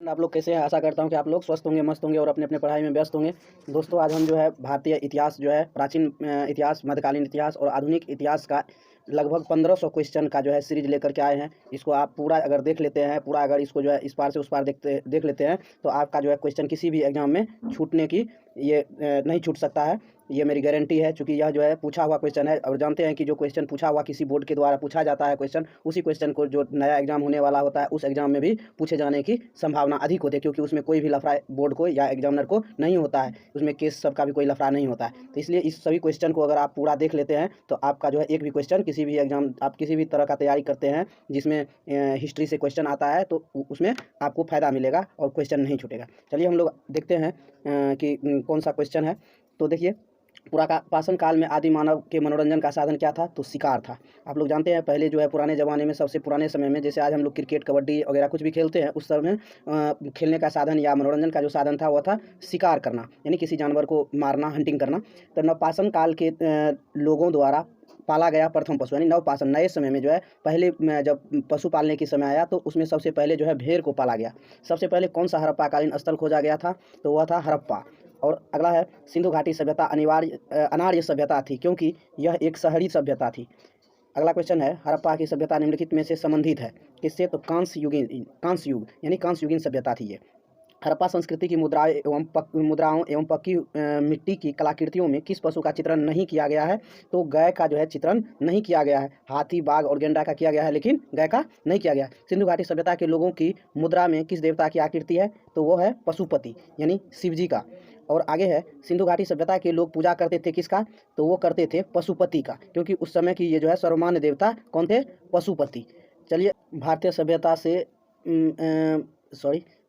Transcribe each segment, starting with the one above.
आप लोग कैसे हैं? आशा करता हूँ कि आप लोग स्वस्थ होंगे, मस्त होंगे और अपने अपने पढ़ाई में व्यस्त होंगे। दोस्तों, आज हम जो है भारतीय इतिहास जो है प्राचीन इतिहास, मध्यकालीन इतिहास और आधुनिक इतिहास का लगभग 1500 क्वेश्चन का जो है सीरीज लेकर के आए हैं। इसको आप पूरा अगर देख लेते हैं, पूरा अगर इसको जो है इस पार से उस पार देख लेते हैं, तो आपका जो है क्वेश्चन किसी भी एग्जाम में छूटने की ये नहीं छूट सकता है। ये मेरी गारंटी है, चूँकि यह जो है पूछा हुआ क्वेश्चन है और जानते हैं कि जो क्वेश्चन पूछा हुआ किसी बोर्ड के द्वारा पूछा जाता है क्वेश्चन, उसी क्वेश्चन को जो नया एग्जाम होने वाला होता है उस एग्जाम में भी पूछे जाने की संभावना अधिक होती है, क्योंकि उसमें कोई भी लफड़ा बोर्ड को या एग्जामिनर को नहीं होता है। उसमें केस सबका भी कोई लफड़ा नहीं होता है। तो इसलिए इस सभी क्वेश्चन को अगर आप पूरा देख लेते हैं तो आपका जो है एक भी क्वेश्चन किसी भी एग्जाम, आप किसी भी तरह का तैयारी करते हैं जिसमें हिस्ट्री से क्वेश्चन आता है, तो उसमें आपको फ़ायदा मिलेगा और क्वेश्चन नहीं छूटेगा। चलिए हम लोग देखते हैं कि कौन सा क्वेश्चन है। तो देखिए, पुरापाषाण काल में आदि मानव के मनोरंजन का साधन क्या था? तो शिकार था। आप लोग जानते हैं पहले जो है पुराने ज़माने में, सबसे पुराने समय में, जैसे आज हम लोग क्रिकेट, कबड्डी वगैरह कुछ भी खेलते हैं, उस समय खेलने का साधन या मनोरंजन का जो साधन था वह था शिकार करना, यानी किसी जानवर को मारना, हंटिंग करना। तो नवपाषाण काल के लोगों द्वारा पाला गया प्रथम पशु, यानी नवपाषाण नए समय में जो है पहले जब पशु पालने की समय आया तो उसमें सबसे पहले जो है भेड़ को पाला गया। सबसे पहले कौन सा हड़प्पाकालीन स्थल खोजा गया था? तो वह था हड़प्पा। और अगला है, सिंधु घाटी सभ्यता अनार्य सभ्यता थी क्योंकि यह एक शहरी सभ्यता थी। अगला क्वेश्चन है, हड़प्पा की सभ्यता निम्नलिखित में से संबंधित है किससे? तो कांस्य युग यानी कांस्य युगीन सभ्यता थी ये। हड़प्पा संस्कृति की मुद्राओं एवं पक्की मिट्टी की कलाकृतियों में किस पशु का चित्रण नहीं किया गया है? तो गाय का जो है चित्रण नहीं किया गया है। हाथी, बाघ और गेंडा का किया गया है, लेकिन गाय का नहीं किया गया। सिंधु घाटी सभ्यता के लोगों की मुद्रा में किस देवता की आकृति है? तो वो है पशुपति, यानी शिव जी का। और आगे है, सिंधु घाटी सभ्यता के लोग पूजा करते थे किसका? तो वो करते थे पशुपति का, क्योंकि उस समय की ये जो है सर्वमान्य देवता कौन थे? पशुपति। चलिए, भारतीय सभ्यता से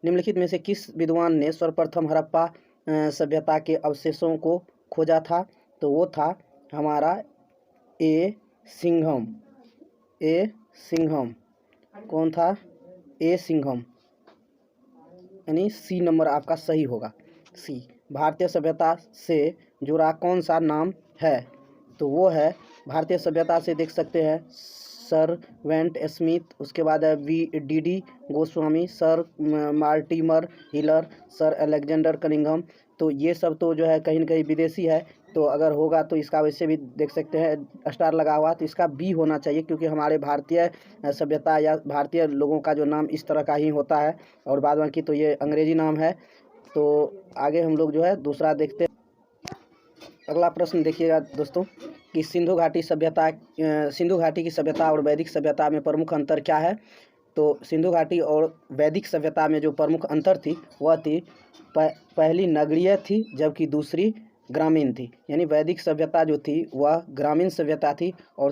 निम्नलिखित में से किस विद्वान ने सर्वप्रथम हड़प्पा सभ्यता के अवशेषों को खोजा था? तो वो था हमारा ए सिंघम। कौन था? ए सिंघम, यानी सी नंबर आपका सही होगा, सी। भारतीय सभ्यता से जुड़ा कौन सा नाम है? तो वो है, भारतीय सभ्यता से देख सकते हैं सर वेंट स्मिथ, उसके बाद है D Goswami, sir Mortimer Wheeler, sir Alexander Cunningham. तो ये सब तो जो है कहीं न कहीं विदेशी है, तो अगर होगा तो इसका वैसे भी देख सकते हैं स्टार लगा हुआ, तो इसका बी होना चाहिए, क्योंकि हमारे भारतीय सभ्यता या भारतीय लोगों का जो नाम इस तरह का ही होता है, और बाद बाकी तो ये अंग्रेजी नाम है। तो आगे हम लोग जो है दूसरा देखते हैं। अगला प्रश्न देखिएगा दोस्तों कि सिंधु घाटी की सभ्यता और वैदिक सभ्यता में प्रमुख अंतर क्या है? तो सिंधु घाटी और वैदिक सभ्यता में जो प्रमुख अंतर थी वह थी पहली नगरीय थी, जबकि दूसरी ग्रामीण थी। यानी वैदिक सभ्यता जो थी वह ग्रामीण सभ्यता थी, और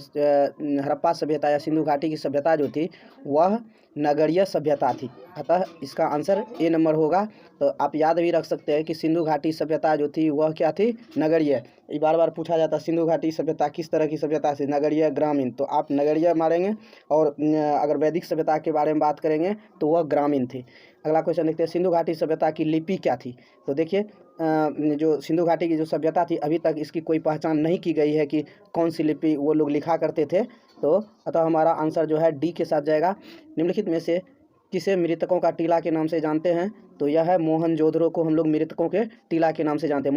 हड़प्पा सभ्यता या सिंधु घाटी की सभ्यता जो थी वह नगरीय सभ्यता थी। अतः इसका आंसर ए नंबर होगा। तो आप याद भी रख सकते हैं कि सिंधु घाटी सभ्यता जो थी वह क्या थी? नगरीय। ये बार बार पूछा जाता है सिंधु घाटी सभ्यता किस तरह की सभ्यता थी? नगरीय, ग्रामीण, तो आप नगरीय मारेंगे। और अगर वैदिक सभ्यता के बारे में बात करेंगे तो वह ग्रामीण थी। अगला क्वेश्चन देखते हैं, सिंधु घाटी सभ्यता की लिपि क्या थी? तो देखिए, जो सिंधु घाटी की जो सभ्यता थी अभी तक इसकी कोई पहचान नहीं की गई है कि कौन सी लिपि वो लोग लिखा करते थे। तो अतः हमारा आंसर जो है डी के साथ जाएगा। निम्नलिखित में से किसे मृतकों का टीला के नाम से जानते हैं? तो यह है मोहनजोदड़ो को हम लोग मृतकों के टीला के नाम से जानते हैं।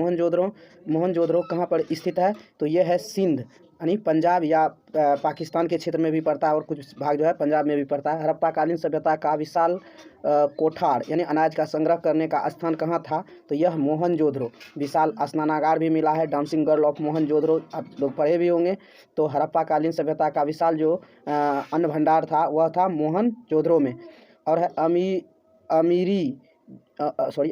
मोहनजोदड़ो कहाँ पर स्थित है? तो यह है सिंध, यानी पंजाब या पाकिस्तान के क्षेत्र में भी पड़ता है, और कुछ भाग जो है पंजाब में भी पड़ता है। हड़प्पाकालीन सभ्यता का विशाल कोठार यानी अनाज का संग्रह करने का स्थान कहाँ था? तो यह मोहनजोदड़ो। विशाल स्नानागार भी मिला है, डांसिंग गर्ल ऑफ मोहनजोदड़ो, आप लोग पढ़े भी होंगे। तो हड़प्पाकालीन सभ्यता का विशाल जो अन्न भंडार था वह था मोहनजोदड़ो में। और है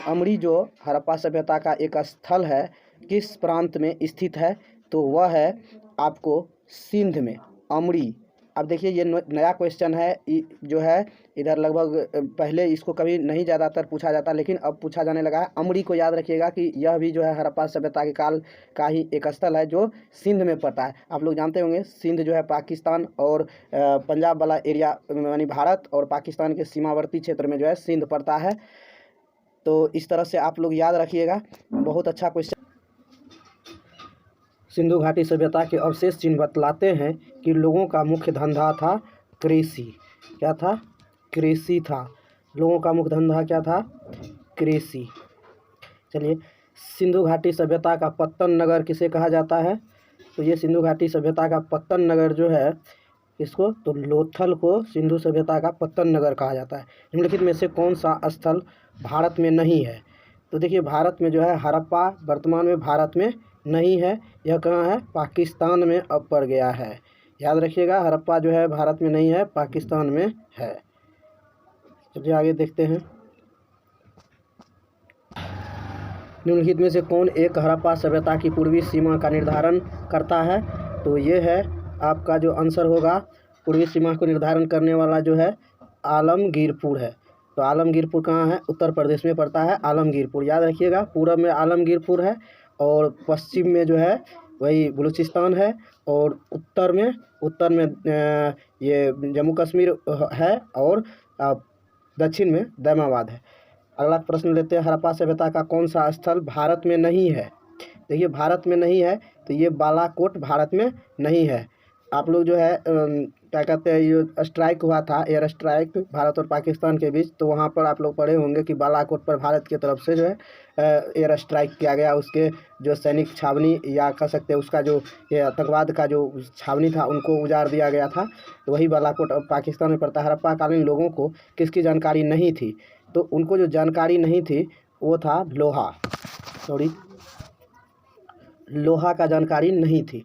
अमरी जो हड़प्पा सभ्यता का एक स्थल है, किस प्रांत में स्थित है? तो वह है आपको सिंध में, अमरी। अब देखिए, ये नया क्वेश्चन है जो है इधर, लगभग पहले इसको कभी नहीं ज़्यादातर पूछा जाता, लेकिन अब पूछा जाने लगा है। अमरी को याद रखिएगा कि यह भी जो है हड़प्पा सभ्यता के काल का ही एक स्थल है जो सिंध में पड़ता है। आप लोग जानते होंगे सिंध जो है पाकिस्तान और पंजाब वाला एरिया, यानी भारत और पाकिस्तान के सीमावर्ती क्षेत्र में जो है सिंध पड़ता है। तो इस तरह से आप लोग याद रखिएगा, बहुत अच्छा क्वेश्चन। सिंधु घाटी सभ्यता के अवशेष चिन्ह बतलाते हैं कि लोगों का मुख्य धंधा था कृषि। क्या था? कृषि था। लोगों का मुख्य धंधा क्या था? कृषि। चलिए, सिंधु घाटी सभ्यता का पत्तन नगर किसे कहा जाता है? तो ये सिंधु घाटी सभ्यता का पत्तन नगर जो है, इसको तो लोथल को सिंधु सभ्यता का पत्तन नगर कहा जाता है। निम्नलिखित में से कौन सा स्थल भारत में नहीं है? तो देखिए, भारत में जो है हड़प्पा वर्तमान में भारत में नहीं है। यह कहाँ है? पाकिस्तान में अब पड़ गया है। याद रखिएगा, हड़प्पा जो है भारत में नहीं है, पाकिस्तान में है। चलिए आगे देखते हैं। निम्नलिखित में से कौन एक हड़प्पा सभ्यता की पूर्वी सीमा का निर्धारण करता है? तो ये है आपका जो आंसर होगा, पूर्वी सीमा को निर्धारण करने वाला जो है आलमगीरपुर है। तो आलमगीरपुर कहाँ है? उत्तर प्रदेश में पड़ता है आलमगीरपुर। याद रखिएगा, पूर्व में आलमगीरपुर है और पश्चिम में जो है वही बलूचिस्तान है, और उत्तर में ये जम्मू कश्मीर है, और दक्षिण में दैमाबाद है। अगला प्रश्न लेते हैं, हड़प्पा सभ्यता का कौन सा स्थल भारत में नहीं है? देखिए, भारत में नहीं है तो ये बालाकोट भारत में नहीं है। आप लोग जो है क्या कहते हैं, ये स्ट्राइक हुआ था, एयर स्ट्राइक भारत और पाकिस्तान के बीच, तो वहाँ पर आप लोग पढ़े होंगे कि बालाकोट पर भारत की तरफ से जो है एयर स्ट्राइक किया गया। उसके जो सैनिक छावनी या कह सकते हैं उसका जो ये आतंकवाद का जो छावनी था, उनको उजाड़ दिया गया था। तो वही बालाकोट अब पाकिस्तान में पड़ता है। हड़प्पा कालीन लोगों को किसकी जानकारी नहीं थी? तो उनको जो जानकारी नहीं थी वो था लोहा का जानकारी नहीं थी।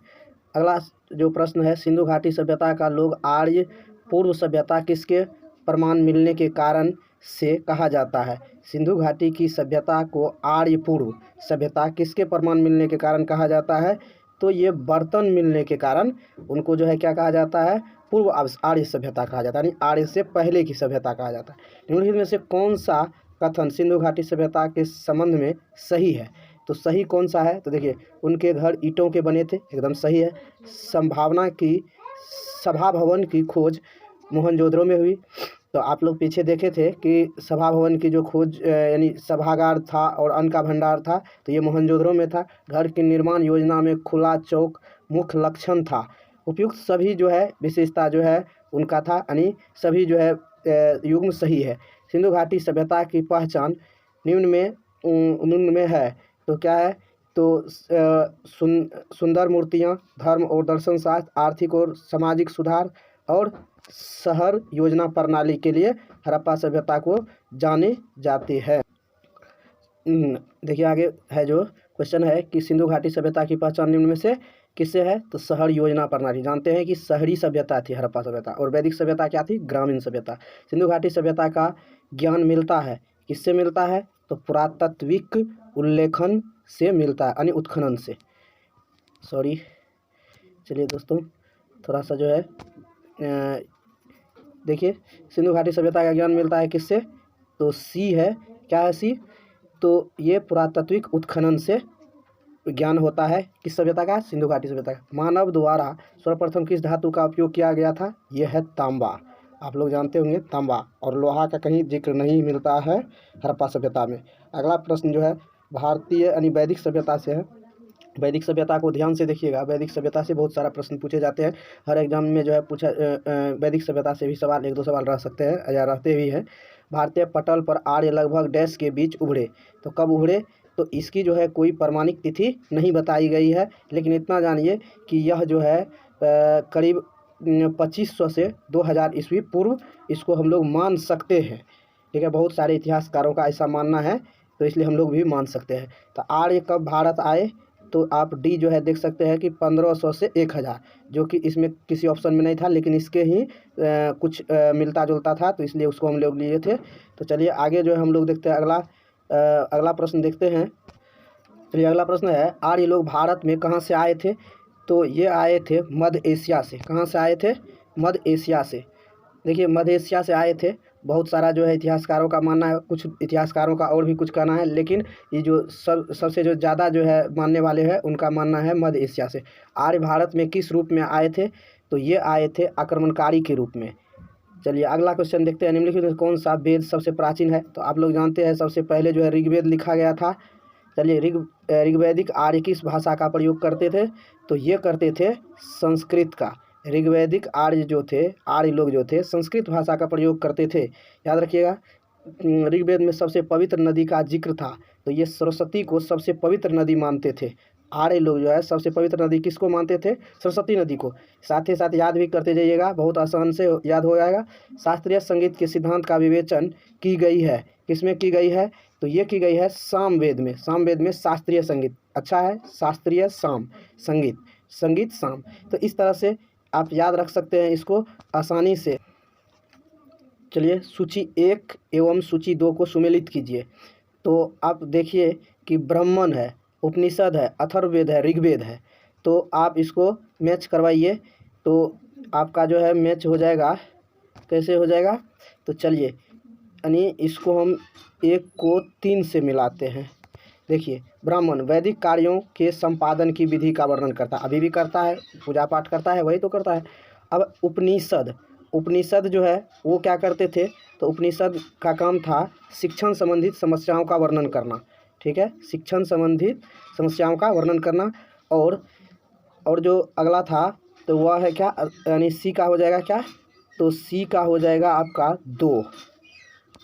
अगला जो प्रश्न है, सिंधु घाटी सभ्यता का लोग आर्य पूर्व सभ्यता किसके प्रमाण मिलने के कारण से कहा जाता है? सिंधु घाटी की सभ्यता को आर्य पूर्व सभ्यता किसके प्रमाण मिलने के कारण कहा जाता है? तो ये बर्तन मिलने के कारण उनको जो है क्या कहा जाता है? पूर्व आर्य सभ्यता कहा जाता है, यानी आर्य से पहले की सभ्यता कहा जाता है। निम्नलिखित में से कौन सा कथन सिंधु घाटी सभ्यता के संबंध में सही है? तो सही कौन सा है? तो देखिए, उनके घर ईंटों के बने थे, एकदम सही है। सभा भवन की खोज मोहनजोदड़ो में हुई। तो आप लोग पीछे देखे थे कि सभा भवन की जो खोज यानी सभागार था और अन्न का भंडार था, तो ये मोहनजोदड़ो में था। घर की निर्माण योजना में खुला चौक मुख्य लक्षण था। उपयुक्त सभी जो है विशेषता जो है उनका था, यानी सभी जो है युग्म सही है। सिंधु घाटी सभ्यता की पहचान निम्न में है। तो क्या है? तो सुंदर मूर्तियाँ, धर्म और दर्शन शास्त्र, आर्थिक और सामाजिक सुधार और शहर योजना प्रणाली के लिए हड़प्पा सभ्यता को जाने जाते हैं। देखिए आगे है जो क्वेश्चन है कि सिंधु घाटी सभ्यता की पहचान निम्न में से किससे है? तो शहर योजना प्रणाली। जानते हैं कि शहरी सभ्यता थी हड़प्पा सभ्यता, और वैदिक सभ्यता क्या थी? ग्रामीण सभ्यता। सिंधु घाटी सभ्यता का ज्ञान मिलता है किससे मिलता है? तो पुरातात्विक उल्लेखन से मिलता है, यानी उत्खनन से। चलिए दोस्तों, थोड़ा सा जो है देखिए, सिंधु घाटी सभ्यता का ज्ञान मिलता है किससे? तो सी है। क्या है सी? तो ये पुरातात्विक उत्खनन से ज्ञान होता है। किस सभ्यता का? सिंधु घाटी सभ्यता का। मानव द्वारा सर्वप्रथम किस धातु का उपयोग किया गया था? यह है तांबा। आप लोग जानते होंगे तांबा, और लोहा का कहीं जिक्र नहीं मिलता है हड़प्पा सभ्यता में। अगला प्रश्न जो है भारतीय यानी वैदिक सभ्यता से है। वैदिक सभ्यता को ध्यान से देखिएगा, वैदिक सभ्यता से बहुत सारा प्रश्न पूछे जाते हैं। हर एग्जाम में जो है वैदिक सभ्यता से भी सवाल, 1-2 सवाल रह सकते हैं या रहते भी हैं। भारतीय पटल पर आर्य लगभग डैश के बीच उभरे। तो कब उभरे? तो इसकी जो है कोई प्रमाणिक तिथि नहीं बताई गई है, लेकिन इतना जानिए कि यह जो है करीब 2500 से 2000 ईस्वी पूर्व इसको हम लोग मान सकते हैं। ठीक है, बहुत सारे इतिहासकारों का ऐसा मानना है, तो इसलिए हम लोग भी मान सकते हैं। तो आर्य कब भारत आए? तो आप डी जो है देख सकते हैं कि 1500 से 1000, जो कि इसमें किसी ऑप्शन में नहीं था, लेकिन इसके ही कुछ मिलता जुलता था, तो इसलिए उसको हम लोग लिए थे। तो चलिए आगे जो है हम लोग देखते हैं अगला प्रश्न देखते हैं। चलिए अगला प्रश्न है, आर्य लोग भारत में कहाँ से आए थे? तो ये आए थे मध्य एशिया से। कहाँ से आए थे? मध्य एशिया से। देखिए, मध्य एशिया से आए थे। बहुत सारा जो है इतिहासकारों का मानना है, कुछ इतिहासकारों का और भी कुछ कहना है, लेकिन ये जो सबसे जो ज़्यादा जो है मानने वाले हैं उनका मानना है मध्य एशिया से। आर्य भारत में किस रूप में आए थे? तो ये आए थे आक्रमणकारी के रूप में। चलिए अगला क्वेश्चन देखते हैं, निम्नलिखित में कौन सा वेद सबसे प्राचीन है? तो आप लोग जानते हैं सबसे पहले जो है ऋग्वेद लिखा गया था। चलिए ऋग्वैदिक आर्य किस भाषा का प्रयोग करते थे? तो ये करते थे संस्कृत का। ऋग्वैदिक आर्य लोग जो थे संस्कृत भाषा का प्रयोग करते थे। याद रखिएगा, ऋग्वेद में सबसे पवित्र नदी का जिक्र था, तो ये सरस्वती को सबसे पवित्र नदी मानते थे। आर्य लोग जो है सबसे पवित्र नदी किसको मानते थे? सरस्वती नदी को। साथ ही साथ याद भी करते जाइएगा, बहुत आसान से याद हो जाएगा। शास्त्रीय संगीत के सिद्धांत का विवेचन की गई है, किसमें की गई है? तो ये की गई है सामवेद में। सामवेद में शास्त्रीय संगीत, अच्छा है, शास्त्रीय साम संगीत, संगीत साम। तो इस तरह से आप याद रख सकते हैं इसको आसानी से। चलिए सूची 1 एवं सूची 2 को सुमेलित कीजिए। तो आप देखिए कि ब्राह्मण है, उपनिषद है, अथर्ववेद है, ऋग्वेद है। तो आप इसको मैच करवाइए, तो आपका जो है मैच हो जाएगा। कैसे हो जाएगा? तो चलिए यानी इसको हम 1 को 3 से मिलाते हैं। देखिए, ब्राह्मण वैदिक कार्यों के संपादन की विधि का वर्णन करता है, अभी भी करता है, पूजा पाठ करता है, वही तो करता है। अब उपनिषद, उपनिषद जो है वो क्या करते थे? तो उपनिषद का काम था शिक्षण संबंधित समस्याओं का वर्णन करना, ठीक है, शिक्षण संबंधित समस्याओं का वर्णन करना। और जो अगला था तो वह है क्या, यानी सी का हो जाएगा क्या? तो सी का हो जाएगा आपका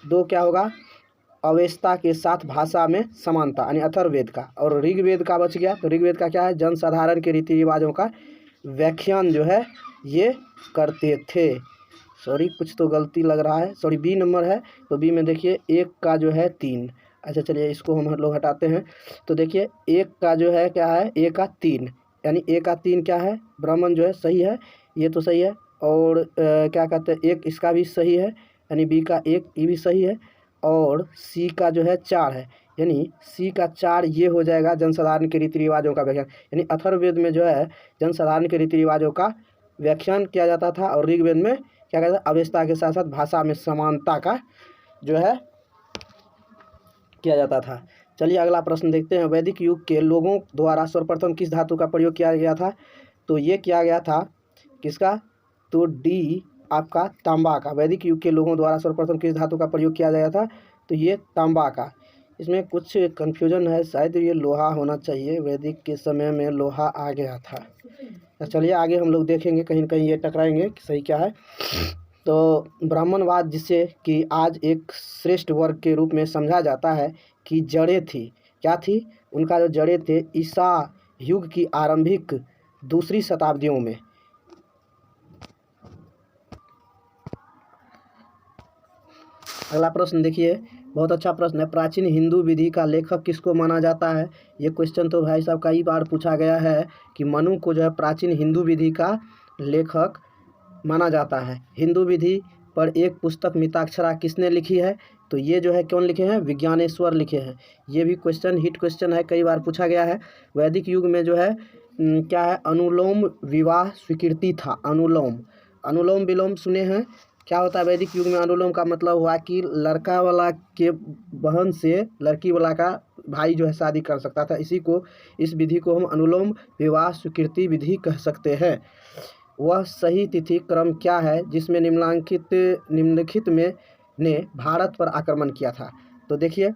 2 क्या होगा? अवेस्ता के साथ भाषा में समानता, यानी अथर्ववेद का। और ऋग्वेद का बच गया, तो ऋग्वेद का क्या है? जनसाधारण के रीति रिवाजों का व्याख्यान जो है ये करते थे। सॉरी, कुछ तो गलती लग रहा है, सॉरी, बी नंबर है। तो बी में देखिए 1 का जो है 3। अच्छा चलिए इसको हम लोग हटाते हैं। तो देखिए 1 का जो है क्या है? 1 का 3, यानी 1 का 3 क्या है? ब्राह्मण जो है सही है, ये तो सही है। और क्या कहते हैं, 1 इसका भी सही है, यानी बी का 1 ये भी सही है। और सी का जो है 4 है, यानी सी का 4 ये हो जाएगा जनसाधारण के रीति रिवाजों का व्याख्यान। यानी अथर्ववेद में जो है जनसाधारण के रीति रिवाजों का व्याख्यान किया जाता था, और ऋग्वेद में क्या कहते हैं? अवेस्ता के साथ साथ भाषा में समानता का जो है किया जाता था। चलिए अगला प्रश्न देखते हैं। वैदिक युग के लोगों द्वारा सर्वप्रथम किस धातु का प्रयोग किया गया था? तो ये किया गया था किसका? तो डी आपका तांबा का। वैदिक युग के लोगों द्वारा सर्वप्रथम किस धातु का प्रयोग किया गया था? तो ये तांबा का। इसमें कुछ कन्फ्यूजन है, शायद ये लोहा होना चाहिए, वैदिक के समय में लोहा आ गया था। तो चलिए आगे हम लोग देखेंगे, कहीं न कहीं ये टकराएंगे कि सही क्या है। तो ब्राह्मणवाद, जिसे कि आज एक श्रेष्ठ वर्ग के रूप में समझा जाता है, की जड़ें थी, क्या थी? उनका जो जड़ें थे ईसा युग की आरंभिक 2री शताब्दियों में। अगला प्रश्न देखिए, बहुत अच्छा प्रश्न है। प्राचीन हिंदू विधि का लेखक किसको माना जाता है? ये क्वेश्चन तो भाई साहब कई बार पूछा गया है कि मनु को जो है प्राचीन हिंदू विधि का लेखक माना जाता है। हिंदू विधि पर एक पुस्तक मिताक्षरा किसने लिखी है? तो ये जो है कौन लिखे हैं? विज्ञानेश्वर लिखे हैं। ये भी क्वेश्चन हिट क्वेश्चन है, कई बार पूछा गया है। वैदिक युग में जो है क्या है? अनुलोम विवाह स्वीकृति था। अनुलोम विलोम सुने हैं? क्या होता है वैदिक युग में? अनुलोम का मतलब हुआ कि लड़का वाला के बहन से लड़की वाला का भाई जो है शादी कर सकता था। इस विधि को हम अनुलोम विवाह स्वीकृति विधि कह सकते हैं। वह सही तिथि क्रम क्या है जिसमें निम्नलिखित में ने भारत पर आक्रमण किया था? तो देखिए,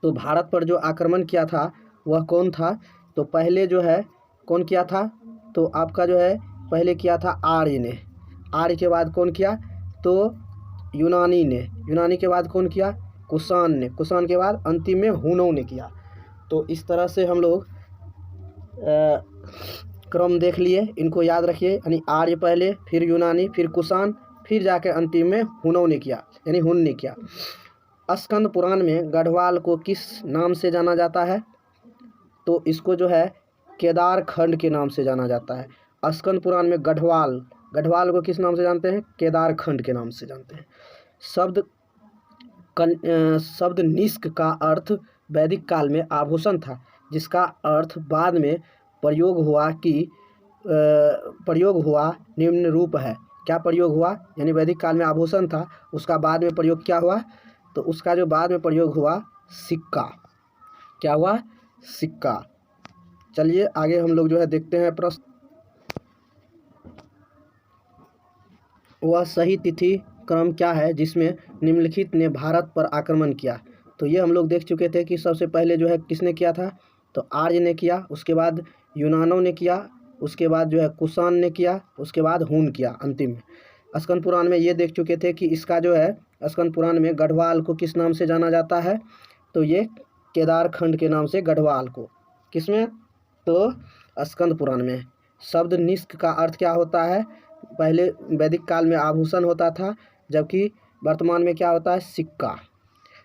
तो भारत पर जो आक्रमण किया था वह कौन था? तो पहले जो है कौन किया था? तो आपका जो है पहले किया था आर्य ने। आर्य के बाद कौन किया? तो यूनानी ने। यूनानी के बाद कौन किया? कुषाण ने। कुषाण के बाद अंतिम में हुनों ने किया। तो इस तरह से हम लोग क्रम देख लिए, इनको याद रखिए। यानी आर्य पहले, फिर यूनानी, फिर कुषाण, फिर जाके अंतिम में हुनों ने किया, यानी हुन ने किया। स्कंद पुराण में गढ़वाल को किस नाम से जाना जाता है? तो इसको जो है केदार खंड के नाम से जाना जाता है। स्कंद पुराण में गढ़वाल को किस नाम से जानते हैं? केदार खंड के नाम से जानते हैं। शब्द निष्क का अर्थ वैदिक काल में आभूषण था, जिसका अर्थ बाद में प्रयोग हुआ निम्न रूप है। क्या प्रयोग हुआ? यानी वैदिक काल में आभूषण था, उसका बाद में प्रयोग क्या हुआ? तो उसका जो बाद में प्रयोग हुआ सिक्का। क्या हुआ? सिक्का। चलिए आगे हम लोग जो है देखते हैं प्रश्न। वह सही तिथि क्रम क्या है जिसमें निम्नलिखित ने भारत पर आक्रमण किया? तो ये हम लोग देख चुके थे कि सबसे पहले जो है किसने किया था? तो आर्य ने किया, उसके बाद यूनानों ने किया, उसके बाद जो है कुषाण ने किया, उसके बाद हुन किया अंतिम में। स्कंद पुराण में ये देख चुके थे कि इसका जो है स्कंद पुराण में गढ़वाल को किस नाम से जाना जाता है, तो ये केदार खंड के नाम से गढ़वाल को, किसमें, तो स्कंद पुराण में। शब्द निष्क का अर्थ क्या होता है, पहले वैदिक काल में आभूषण होता था, जबकि वर्तमान में क्या होता है, सिक्का।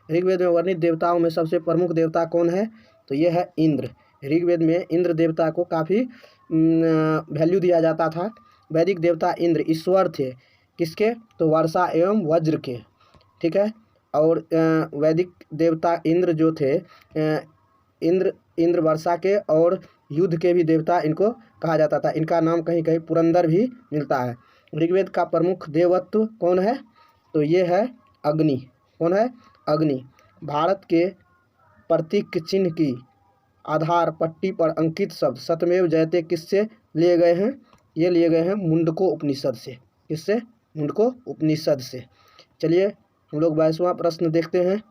ऋग्वेद में वर्णित देवताओं में सबसे प्रमुख देवता कौन है, तो ये है इंद्र। ऋग्वेद में इंद्र देवता को काफ़ी वैल्यू दिया जाता था। वैदिक देवता इंद्र ईश्वर थे, किसके, तो वर्षा एवं वज्र के, ठीक है। और वैदिक देवता इंद्र जो थे, इंद्र वर्षा के और युद्ध के भी देवता इनको कहा जाता था। इनका नाम कहीं कहीं पुरंदर भी मिलता है। ऋग्वेद का प्रमुख देवत्व कौन है, तो ये है अग्नि। कौन है, अग्नि। भारत के प्रतीक चिन्ह की आधार पट्टी पर अंकित शब्द सत्यमेव जयते किससे लिए गए हैं, ये लिए गए हैं मुंडको उपनिषद से। किससे, मुंडको उपनिषद से। चलिए हम लोग 22वां प्रश्न देखते हैं।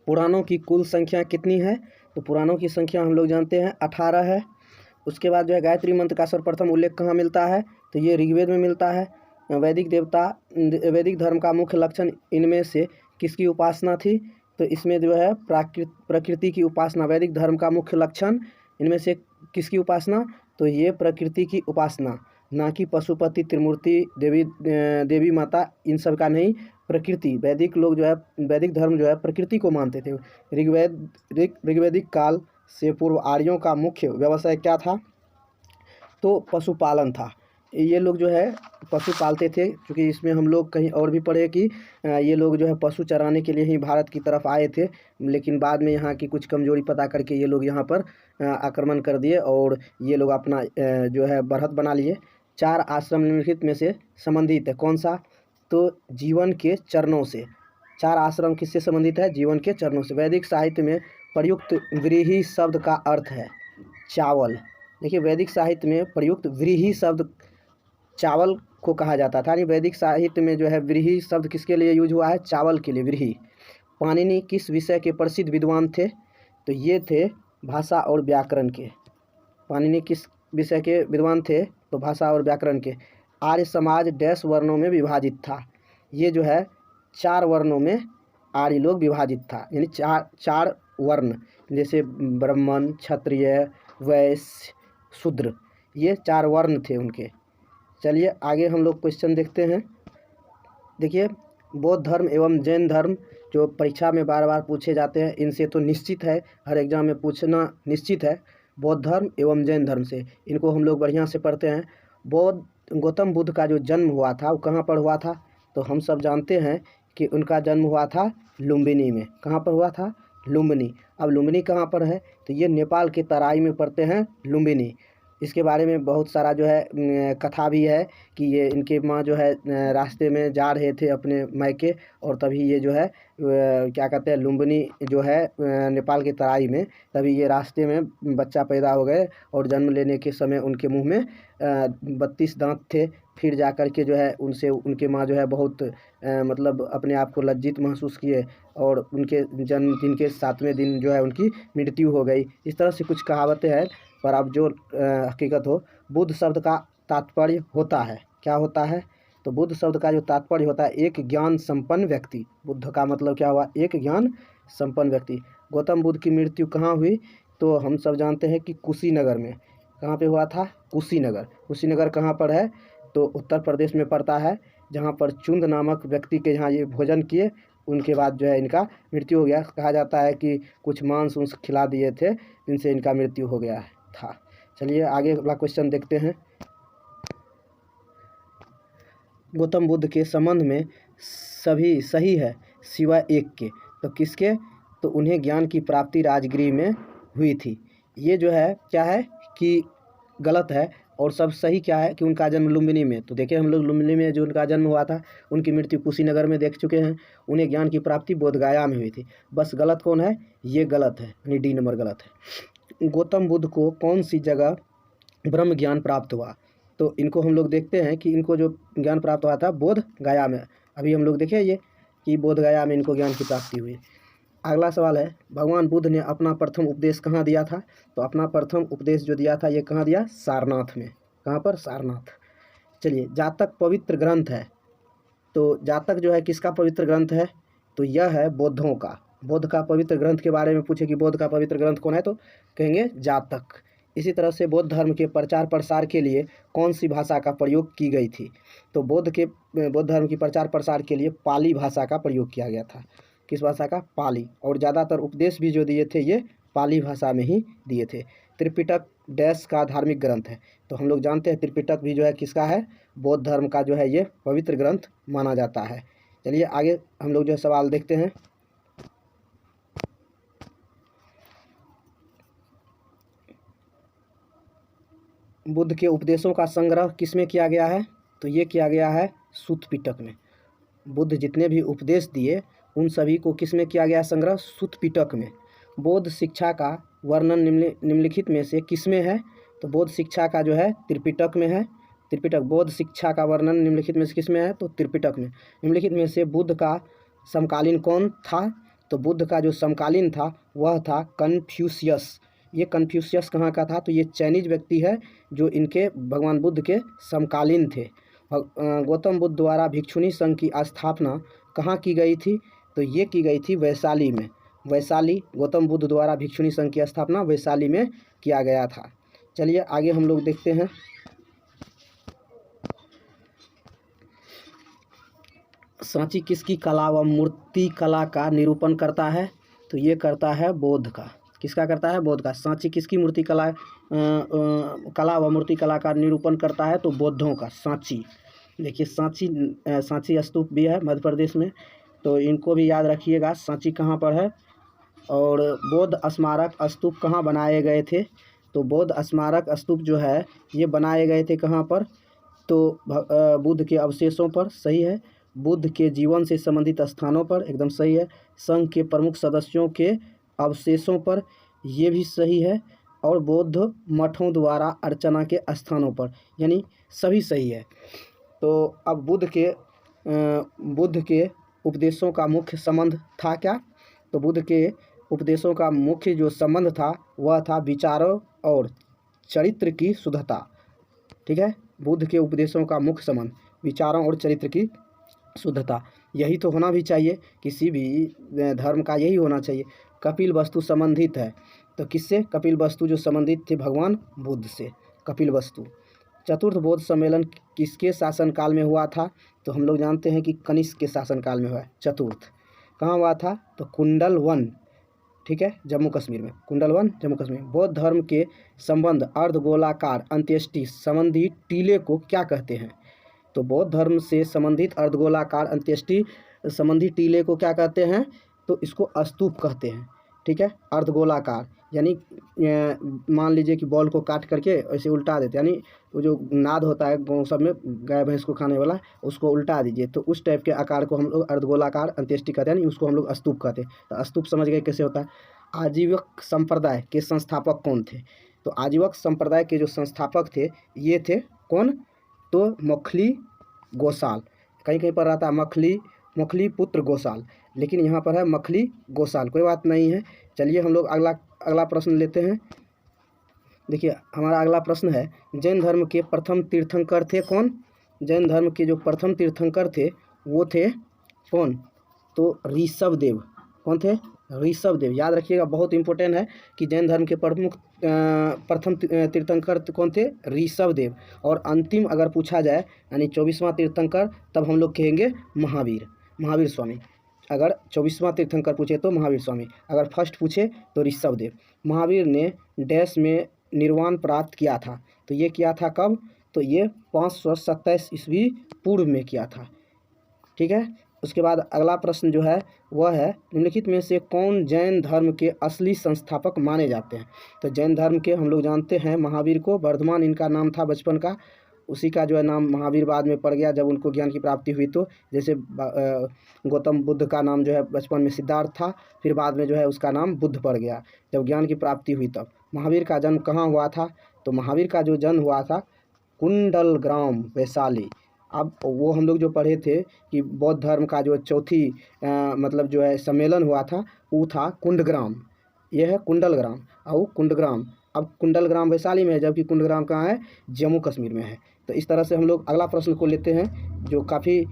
पुराणों की कुल संख्या कितनी है, तो पुराणों की संख्या हम लोग जानते हैं 18 है। उसके बाद जो है गायत्री मंत्र का सर्वप्रथम उल्लेख कहाँ मिलता है, तो ये ऋग्वेद में मिलता है। वैदिक धर्म का मुख्य लक्षण इनमें से किसकी उपासना थी, तो इसमें जो है प्रकृति की उपासना। वैदिक धर्म का मुख्य लक्षण इनमें से किसकी उपासना, तो ये प्रकृति की उपासना, ना कि पशुपति, त्रिमूर्ति, देवी माता, इन सब का नहीं, प्रकृति। वैदिक लोग जो है, वैदिक धर्म जो है प्रकृति को मानते थे। ऋग्वैदिक काल से पूर्व आर्यों का मुख्य व्यवसाय क्या था, तो पशुपालन था। ये लोग जो है पशु पालते थे, क्योंकि इसमें हम लोग कहीं और भी पढ़े कि ये लोग जो है पशु चराने के लिए ही भारत की तरफ आए थे, लेकिन बाद में यहाँ की कुछ कमजोरी पता करके ये लोग यहाँ पर आक्रमण कर दिए और ये लोग अपना जो है बढ़त बना लिए। 4 आश्रम निम्नलिखित में से संबंधित है, कौन सा, तो जीवन के चरणों से। 4 आश्रम किससे संबंधित है, जीवन के चरणों से। वैदिक साहित्य में प्रयुक्त व्रीहि शब्द का अर्थ है चावल। देखिए वैदिक साहित्य में प्रयुक्त व्रीहि शब्द चावल को कहा जाता था। यानी वैदिक साहित्य में जो है व्रीहि शब्द किसके लिए यूज हुआ है, चावल के लिए, व्रीहि। पाणिनि किस विषय के प्रसिद्ध विद्वान थे, तो ये थे भाषा और व्याकरण के। पाणिनि किस विषय के विद्वान थे, तो भाषा और व्याकरण के। आर्य समाज डैश वर्णों में विभाजित था, ये जो है 4 वर्णों में आर्य लोग विभाजित था। यानी 4 वर्ण, जैसे ब्राह्मण, क्षत्रिय, वैश्य, शूद्र, ये 4 वर्ण थे उनके। चलिए आगे हम लोग क्वेश्चन देखते हैं। देखिए बौद्ध धर्म एवं जैन धर्म जो परीक्षा में बार बार पूछे जाते हैं, इनसे तो निश्चित है, हर एग्जाम में पूछना निश्चित है। बौद्ध धर्म एवं जैन धर्म से, इनको हम लोग बढ़िया से पढ़ते हैं। गौतम बुद्ध का जो जन्म हुआ था वो कहाँ पर हुआ था, तो हम सब जानते हैं कि उनका जन्म हुआ था लुम्बिनी में। कहाँ पर हुआ था, लुम्बिनी। अब लुम्बिनी कहाँ पर है, तो ये नेपाल के तराई में पड़ते हैं लुम्बिनी। इसके बारे में बहुत सारा जो है कथा भी है कि ये इनके माँ जो है रास्ते में जा रहे थे अपने मायके, और तभी ये जो है क्या कहते हैं, लुम्बिनी जो है नेपाल के तराई में, तभी ये रास्ते में बच्चा पैदा हो गए और जन्म लेने के समय उनके मुंह में 32 दांत थे। फिर जा कर के जो है उनसे उनके माँ जो है बहुत मतलब अपने आप को लज्जित महसूस किए, और उनके जन्मदिन के 7वें दिन जो है उनकी मृत्यु हो गई। इस तरह से कुछ कहावतें हैं, पर अब जो हकीकत हो, बुद्ध शब्द का तात्पर्य होता है, क्या होता है, तो बुद्ध शब्द का जो तात्पर्य होता है एक ज्ञान संपन्न व्यक्ति। बुद्ध का मतलब क्या हुआ, एक ज्ञान संपन्न व्यक्ति। गौतम बुद्ध की मृत्यु कहाँ हुई, तो हम सब जानते हैं कि कुशीनगर में। कहाँ पे हुआ था, कुशीनगर। कुशीनगर कहाँ पर है, तो उत्तर प्रदेश में पड़ता है, जहाँ पर चुंद नामक व्यक्ति के यहाँ ये भोजन किए, उनके बाद जो है इनका मृत्यु हो गया। कहा जाता है कि कुछ मांस उंस खिला दिए थे, जिनसे इनका मृत्यु हो गया था। चलिए आगे अगला क्वेश्चन देखते हैं। गौतम बुद्ध के संबंध में सभी सही है सिवाय एक के, तो किसके, तो उन्हें ज्ञान की प्राप्ति राजगृह में हुई थी। ये जो है क्या है कि गलत है, और सब सही क्या है कि उनका जन्म लुम्बिनी में। तो देखिए हम लोग लुम्बिनी में जो उनका जन्म हुआ था, उनकी मृत्यु कुशीनगर में देख चुके हैं। उन्हें ज्ञान की प्राप्ति बोधगया में हुई थी। बस गलत कौन है, ये गलत है, यानी डी नंबर गलत है। गौतम बुद्ध को कौन सी जगह ब्रह्म ज्ञान प्राप्त हुआ, तो इनको हम लोग देखते हैं कि इनको जो ज्ञान प्राप्त हुआ था बोध गया में। अभी हम लोग देखें ये कि बोध गया में इनको ज्ञान की प्राप्ति हुई। अगला सवाल है, भगवान बुद्ध ने अपना प्रथम उपदेश कहाँ दिया था, तो अपना प्रथम उपदेश जो दिया था ये कहाँ दिया, सारनाथ में। कहाँ पर? सारनाथ। चलिए, जातक पवित्र ग्रंथ है, तो जातक जो है किसका पवित्र ग्रंथ है? तो यह है बौद्धों का। बौद्ध का पवित्र ग्रंथ के बारे में पूछे कि बौद्ध का पवित्र ग्रंथ कौन है, तो कहेंगे जातक। इसी तरह से बौद्ध धर्म के प्रचार प्रसार के लिए कौन सी भाषा का प्रयोग की गई थी? तो बौद्ध धर्म की प्रचार प्रसार के लिए पाली भाषा का प्रयोग किया गया था। किस भाषा का? पाली। और ज़्यादातर उपदेश भी जो दिए थे ये पाली भाषा में ही दिए थे। त्रिपिटक डैश का धार्मिक ग्रंथ है, तो हम लोग जानते हैं त्रिपिटक भी जो है किसका है? बौद्ध धर्म का जो है ये पवित्र ग्रंथ माना जाता है। चलिए आगे हम लोग जो है सवाल देखते हैं। बुद्ध के उपदेशों का संग्रह किसमें किया गया है? तो ये किया गया है सूत पिटक में। बुद्ध जितने भी उपदेश दिए उन सभी को किसमें किया गया संग्रह? सूत पिटक में। बौद्ध शिक्षा का वर्णन निम्नलिखित में से किसमें है? तो बौद्ध शिक्षा का जो है त्रिपिटक में है। त्रिपिटक, बौद्ध शिक्षा का वर्णन निम्नलिखित में से किसमें है? तो त्रिपिटक में। निम्नलिखित में से बुद्ध का समकालीन कौन था? तो बुद्ध का जो समकालीन था वह था कन्फ्यूशियस। ये कन्फ्यूशियस कहाँ का था? तो ये चाइनीज व्यक्ति है जो इनके भगवान बुद्ध के समकालीन थे। गौतम बुद्ध द्वारा भिक्षुणी संघ की स्थापना कहाँ की गई थी? तो ये की गई थी वैशाली में। वैशाली, गौतम बुद्ध द्वारा भिक्षुणी संघ की स्थापना वैशाली में किया गया था। चलिए आगे हम लोग देखते हैं। सांची किसकी कला व मूर्ति कला का निरूपण करता है? तो ये करता है बौद्ध का। किसका करता है? बौद्ध का। सांची किसकी मूर्ति कला कला व मूर्ति कला का निरूपण करता है? तो बौद्धों का सांची। देखिए सांची स्तूप भी है मध्य प्रदेश में, तो इनको भी याद रखिएगा। सांची कहाँ पर है? और बौद्ध स्मारक स्तूप कहाँ बनाए गए थे? तो बौद्ध स्मारक स्तूप जो है ये बनाए गए थे कहाँ पर? तो बुद्ध के अवशेषों पर। सही है। बुद्ध के जीवन से संबंधित स्थानों पर। एकदम सही है। संघ के प्रमुख सदस्यों के अवशेषों पर। ये भी सही है। और बौद्ध मठों द्वारा अर्चना के स्थानों पर, यानी सभी सही है। तो अब बुद्ध के उपदेशों का मुख्य संबंध था क्या? तो बुद्ध के उपदेशों का मुख्य जो संबंध था वह था विचारों और चरित्र की शुद्धता। ठीक है। बुद्ध के उपदेशों का मुख्य संबंध विचारों और चरित्र की शुद्धता। यही तो होना भी चाहिए, किसी भी धर्म का यही होना चाहिए। कपिल वस्तु संबंधित है, तो किससे? कपिल वस्तु जो संबंधित थे भगवान बुद्ध से, कपिल वस्तु। चतुर्थ बौद्ध सम्मेलन किसके शासनकाल में हुआ था? तो हम लोग जानते हैं कि कनिष्क के शासनकाल में हुआ है चतुर्थ। कहाँ हुआ था? तो कुंडलवन। ठीक है, जम्मू कश्मीर में। कुंडलवन जम्मू कश्मीर। बौद्ध धर्म के संबंध अर्धगोलाकार अंत्येष्टि संबंधी टीले को क्या कहते हैं? तो बौद्ध धर्म से संबंधित अर्धगोलाकार अंत्येष्टि संबंधी टीले को क्या कहते हैं? तो इसको स्तूप कहते हैं। ठीक है, अर्धगोलाकार यानी मान लीजिए कि बॉल को काट करके ऐसे उल्टा देते, यानी वो जो नाद होता है गाँव सब में गाय भैंस को खाने वाला, उसको उल्टा दीजिए तो उस टाइप के आकार को हम लोग अर्धगोलाकार अंत्येष्टि कहते हैं, यानी उसको हम लोग स्तूप कहते हैं। तो स्तूप समझ गए कैसे होता है। आजीवक संप्रदाय के संस्थापक कौन थे? तो आजीवक संप्रदाय के जो संस्थापक थे ये थे कौन? तो मखली गोसाल। कहीं कहीं पर रहता है मखली पुत्र गोसाल, लेकिन यहाँ पर है मखली गोसाल। कोई बात नहीं है। चलिए हम लोग अगला प्रश्न लेते हैं। देखिए हमारा अगला प्रश्न है, जैन धर्म के प्रथम तीर्थंकर थे कौन? जैन धर्म के जो प्रथम तीर्थंकर थे वो थे कौन? तो ऋषभदेव। कौन थे? ऋषभदेव। याद रखिएगा, बहुत इंपॉर्टेंट है कि जैन धर्म के प्रथम तीर्थंकर कौन थे? ऋषभदेव। और अंतिम अगर पूछा जाए यानी 24वां तीर्थंकर, तब हम लोग कहेंगे महावीर स्वामी। अगर 24वां तीर्थंकर पूछे तो महावीर स्वामी, अगर फर्स्ट पूछे तो ऋषभदेव। महावीर ने डैश में निर्वाण प्राप्त किया था, तो ये किया था कब? तो ये 527 ईस्वी पूर्व में किया था। ठीक है। उसके बाद अगला प्रश्न जो है वह है, निम्नलिखित में से कौन जैन धर्म के असली संस्थापक माने जाते हैं? तो जैन धर्म के हम लोग जानते हैं महावीर को। वर्धमान इनका नाम था बचपन का, उसी का जो है नाम महावीर बाद में पड़ गया जब उनको ज्ञान की प्राप्ति हुई। तो जैसे गौतम बुद्ध का नाम जो है बचपन में सिद्धार्थ था, फिर बाद में जो है उसका नाम बुद्ध पड़ गया जब ज्ञान की प्राप्ति हुई तब। महावीर का जन्म कहाँ हुआ था? तो महावीर का जो जन्म हुआ था कुंडलग्राम वैशाली। अब वो हम लोग जो पढ़े थे कि बौद्ध धर्म का जो चौथी मतलब जो है सम्मेलन हुआ था वो था कुंडग्राम। यह है कुंडलग्राम और कुंडग्राम अब कुंडलग्राम वैशाली में है, जबकि कुंडलग्राम कहाँ है, जम्मू कश्मीर में है। तो इस तरह से हम लोग अगला प्रश्न को लेते हैं जो काफ़ी,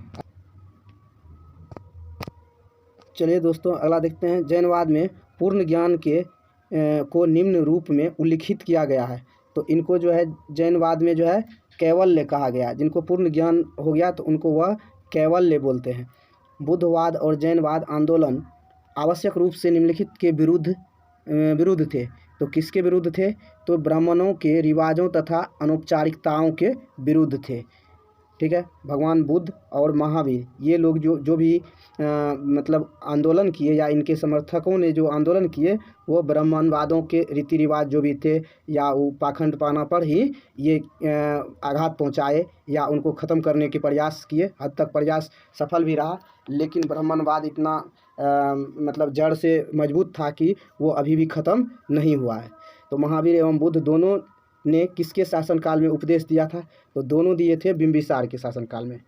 चलिए दोस्तों अगला देखते हैं। जैनवाद में पूर्ण ज्ञान के को निम्न रूप में उल्लिखित किया गया है। तो इनको जो है जैनवाद में जो है कैवल्य कहा गया। जिनको पूर्ण ज्ञान हो गया तो उनको वह कैवल्य बोलते हैं। बुद्धवाद और जैनवाद आंदोलन आवश्यक रूप से निम्नलिखित के विरुद्ध थे। तो किसके विरुद्ध थे? तो ब्राह्मणों के रिवाजों तथा अनौपचारिकताओं के विरुद्ध थे। ठीक है, भगवान बुद्ध और महावीर ये लोग जो भी मतलब आंदोलन किए, या इनके समर्थकों ने जो आंदोलन किए, वो ब्राह्मणवादों के रीति रिवाज जो भी थे या वो पाखंड पाना पर ही ये आघात पहुंचाए या उनको ख़त्म करने के प्रयास किए। हद तक प्रयास सफल भी रहा, लेकिन ब्राह्मणवाद इतना मतलब जड़ से मजबूत था कि वो अभी भी ख़त्म नहीं हुआ है। तो महावीर एवं बुद्ध दोनों ने किसके शासनकाल में उपदेश दिया था? तो दोनों दिए थे बिंबिसार के शासनकाल में।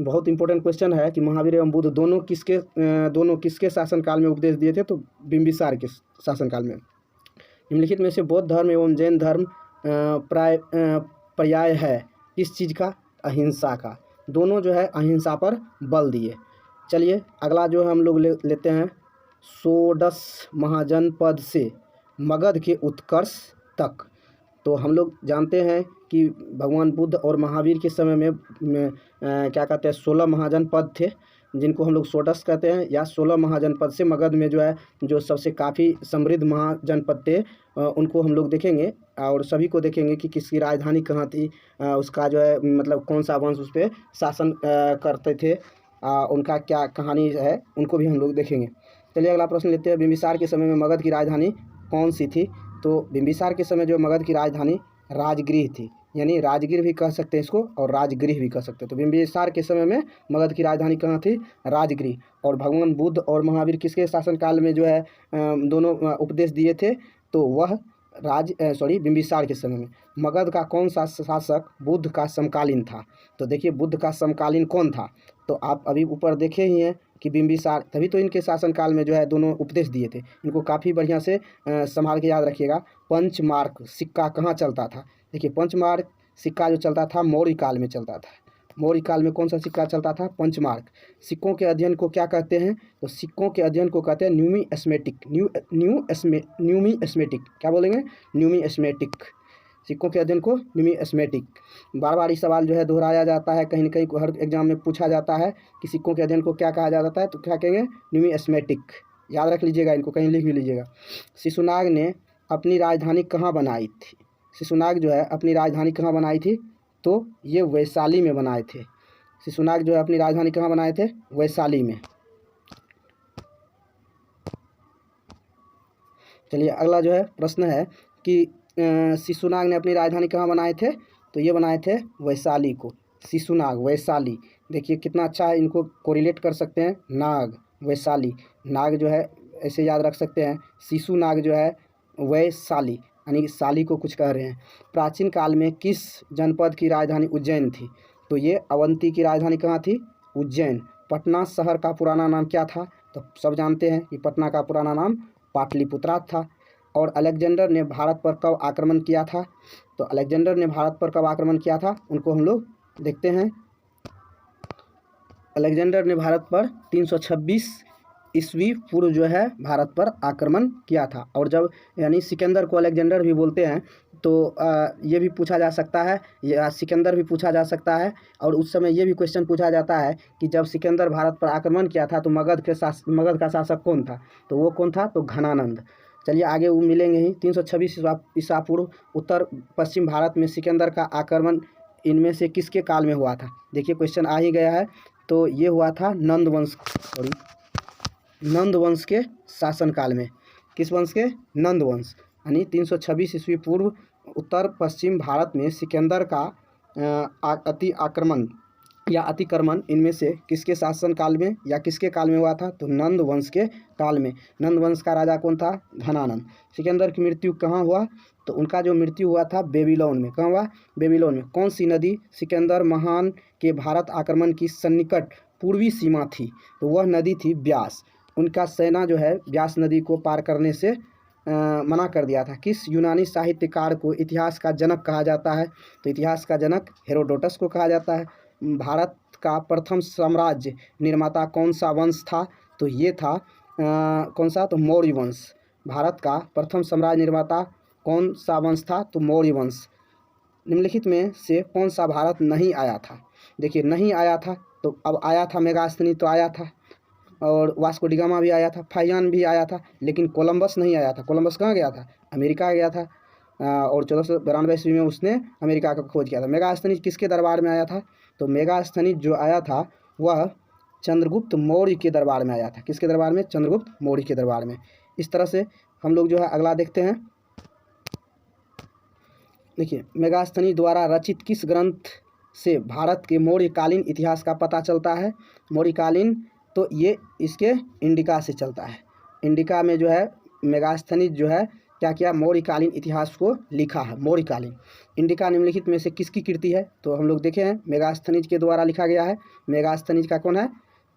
बहुत इंपॉर्टेंट क्वेश्चन है कि महावीर एवं बुद्ध दोनों किसके शासनकाल में उपदेश दिए थे? तो बिंबिसार के शासनकाल में। निम्नलिखित में से बौद्ध धर्म एवं जैन धर्म पर्याय है किस चीज़ का? अहिंसा का। दोनों जो है अहिंसा पर बल दिए। चलिए अगला जो हम लोग लेते हैं, षोडश महाजनपद से मगध के उत्कर्ष तक। तो हम लोग जानते हैं कि भगवान बुद्ध और महावीर के समय में क्या कहते हैं 16 महाजनपद थे, जिनको हम लोग षोडश कहते हैं, या 16 महाजनपद से मगध में जो है जो सबसे काफ़ी समृद्ध महाजनपद थे उनको हम लोग देखेंगे और सभी को देखेंगे कि किसकी राजधानी कहाँ थी, उसका जो है मतलब कौन सा वंश उस पर शासन करते थे, उनका क्या कहानी है, उनको भी हम लोग देखेंगे। चलिए अगला प्रश्न लेते हैं। बिंबिसार के समय में मगध की राजधानी कौन सी थी? तो बिंबिसार के समय जो मगध की राजधानी राजगृह थी, यानी राजगीर भी कह सकते हैं इसको और राजगृह भी कह सकते हैं। तो बिंबिसार के समय में मगध की राजधानी कहाँ थी? राजगृह। और भगवान बुद्ध और महावीर किसके शासनकाल में जो है दोनों उपदेश दिए थे? तो वह बिंबिसार के समय में। मगध का कौन सा शासक बुद्ध का समकालीन था? तो देखिए बुद्ध का समकालीन कौन था? तो आप अभी ऊपर देखे ही हैं कि बिंबिसार, तभी तो इनके शासनकाल में जो है दोनों उपदेश दिए थे। इनको काफ़ी बढ़िया से संभाल के याद रखिएगा। पंचमार्क सिक्का कहाँ चलता था? देखिए पंचमार्क सिक्का जो चलता था मौर्य काल में चलता था। मौर्य काल में कौन सा सिक्का चलता था? पंचमार्क। सिक्कों के अध्ययन को क्या कहते हैं? तो सिक्कों के अध्ययन को कहते हैं न्यूमिस्मेटिक। न्यूमिस्मेटिक क्या बोलेंगे? न्यूमिस्मेटिक। सिक्कों के अध्ययन को न्यूमिस्मेटिक। बार बार ये सवाल जो है दोहराया जाता है, कहीं न कहीं हर एग्जाम में पूछा जाता है कि सिक्कों के अध्ययन को क्या कहा जाता है? तो क्या कहेंगे? न्यूमिस्मेटिक। याद रख लीजिएगा, इनको कहीं लिख भी लीजिएगा। शिशुनाग ने अपनी राजधानी कहाँ बनाई थी? शिशुनाग जो है अपनी राजधानी कहाँ बनाई थी? तो ये वैशाली में बनाए थे। शिशुनाग जो है अपनी राजधानी कहाँ बनाए थे? वैशाली में। चलिए अगला जो है प्रश्न है कि शिशुनाग ने अपनी राजधानी कहाँ बनाए थे? तो ये बनाए थे वैशाली को। शिशुनाग वैशाली, देखिए कितना अच्छा है, इनको कोरिलेट कर सकते हैं। नाग वैशाली, नाग जो है ऐसे याद रख सकते हैं। शिशुनाग जो है वैशाली, यानी शाली को कुछ कह रहे हैं। प्राचीन काल में किस जनपद की राजधानी उज्जैन थी? तो ये अवंती की राजधानी कहाँ थी? उज्जैन। पटना शहर का पुराना नाम क्या था? तो सब जानते हैं कि पटना का पुराना नाम पाटलिपुत्रा था। और अलेक्जेंडर ने भारत पर कब आक्रमण किया था? तो अलेक्जेंडर ने भारत पर कब आक्रमण किया था उनको हम लोग देखते हैं। अलेक्जेंडर ने भारत पर 326 ईस्वी पूर्व जो है भारत पर आक्रमण किया था। और जब यानी सिकंदर को अलेक्जेंडर भी बोलते हैं, तो ये भी पूछा जा सकता है, या सिकंदर भी पूछा जा सकता है। और उस समय ये भी क्वेश्चन पूछा जाता है कि जब सिकंदर भारत पर आक्रमण किया था तो मगध का शासक कौन था? तो वो कौन था? तो घनानंद। चलिए आगे वो मिलेंगे ही। 326 ईसा पूर्व उत्तर पश्चिम भारत में सिकंदर का आक्रमण इनमें से किसके काल में हुआ था? देखिए क्वेश्चन आ ही गया है। तो ये हुआ था नंद वंश के शासनकाल में। किस वंश के? नंद वंश। यानी 326 ईस्वी पूर्व उत्तर पश्चिम भारत में सिकंदर का अतिक्रमण इनमें से किसके शासनकाल में या किसके काल में हुआ था? तो नंद वंश के काल में। नंद वंश का राजा कौन था? घनानंद। सिकंदर की मृत्यु कहाँ हुआ? तो उनका जो मृत्यु हुआ था बेबीलोन में। कहाँ हुआ? बेबीलोन में। कौन सी नदी सिकंदर महान के भारत आक्रमण की सन्निकट पूर्वी सीमा थी? तो वह नदी थी ब्यास। उनका सेना जो है ब्यास नदी को पार करने से मना कर दिया था। किस यूनानी साहित्यकार को इतिहास का जनक कहा जाता है? तो इतिहास का जनक हेरोडोटस को कहा जाता है। भारत का प्रथम साम्राज्य निर्माता कौन सा वंश था? तो ये था कौन सा? तो मौर्य वंश। भारत का प्रथम साम्राज्य निर्माता कौन सा वंश था? तो मौर्य वंश। निम्नलिखित में से कौन सा भारत नहीं आया था? देखिए, नहीं आया था तो अब आया था मेगास्थनी तो आया था, और वास्को डी गामा भी आया था, फाहियान भी आया था, लेकिन कोलंबस नहीं आया था। कोलंबस कहाँ गया था? अमेरिका गया था, और 1492 ईस्वी में उसने अमेरिका का खोज किया था। मेगास्थनीज किसके दरबार में आया था? तो मेगास्थनीज जो आया था वह चंद्रगुप्त मौर्य के दरबार में आया था। किसके दरबार में? चंद्रगुप्त मौर्य के दरबार में। इस तरह से हम लोग जो है अगला देखते हैं। देखिए, मेगास्थनी द्वारा रचित किस ग्रंथ से भारत के मौर्यकालीन इतिहास का पता चलता है? मौर्यकालीन तो ये इसके इंडिका से चलता है। इंडिका में जो है मेगास्थनीज जो है क्या किया? मौर्यकालीन इतिहास को लिखा है। मौर्यकालीन इंडिका निम्नलिखित में से किसकी कृति है? तो हम लोग देखे हैं मेगास्थनीज के द्वारा लिखा गया है। मेगास्थनीज का कौन है?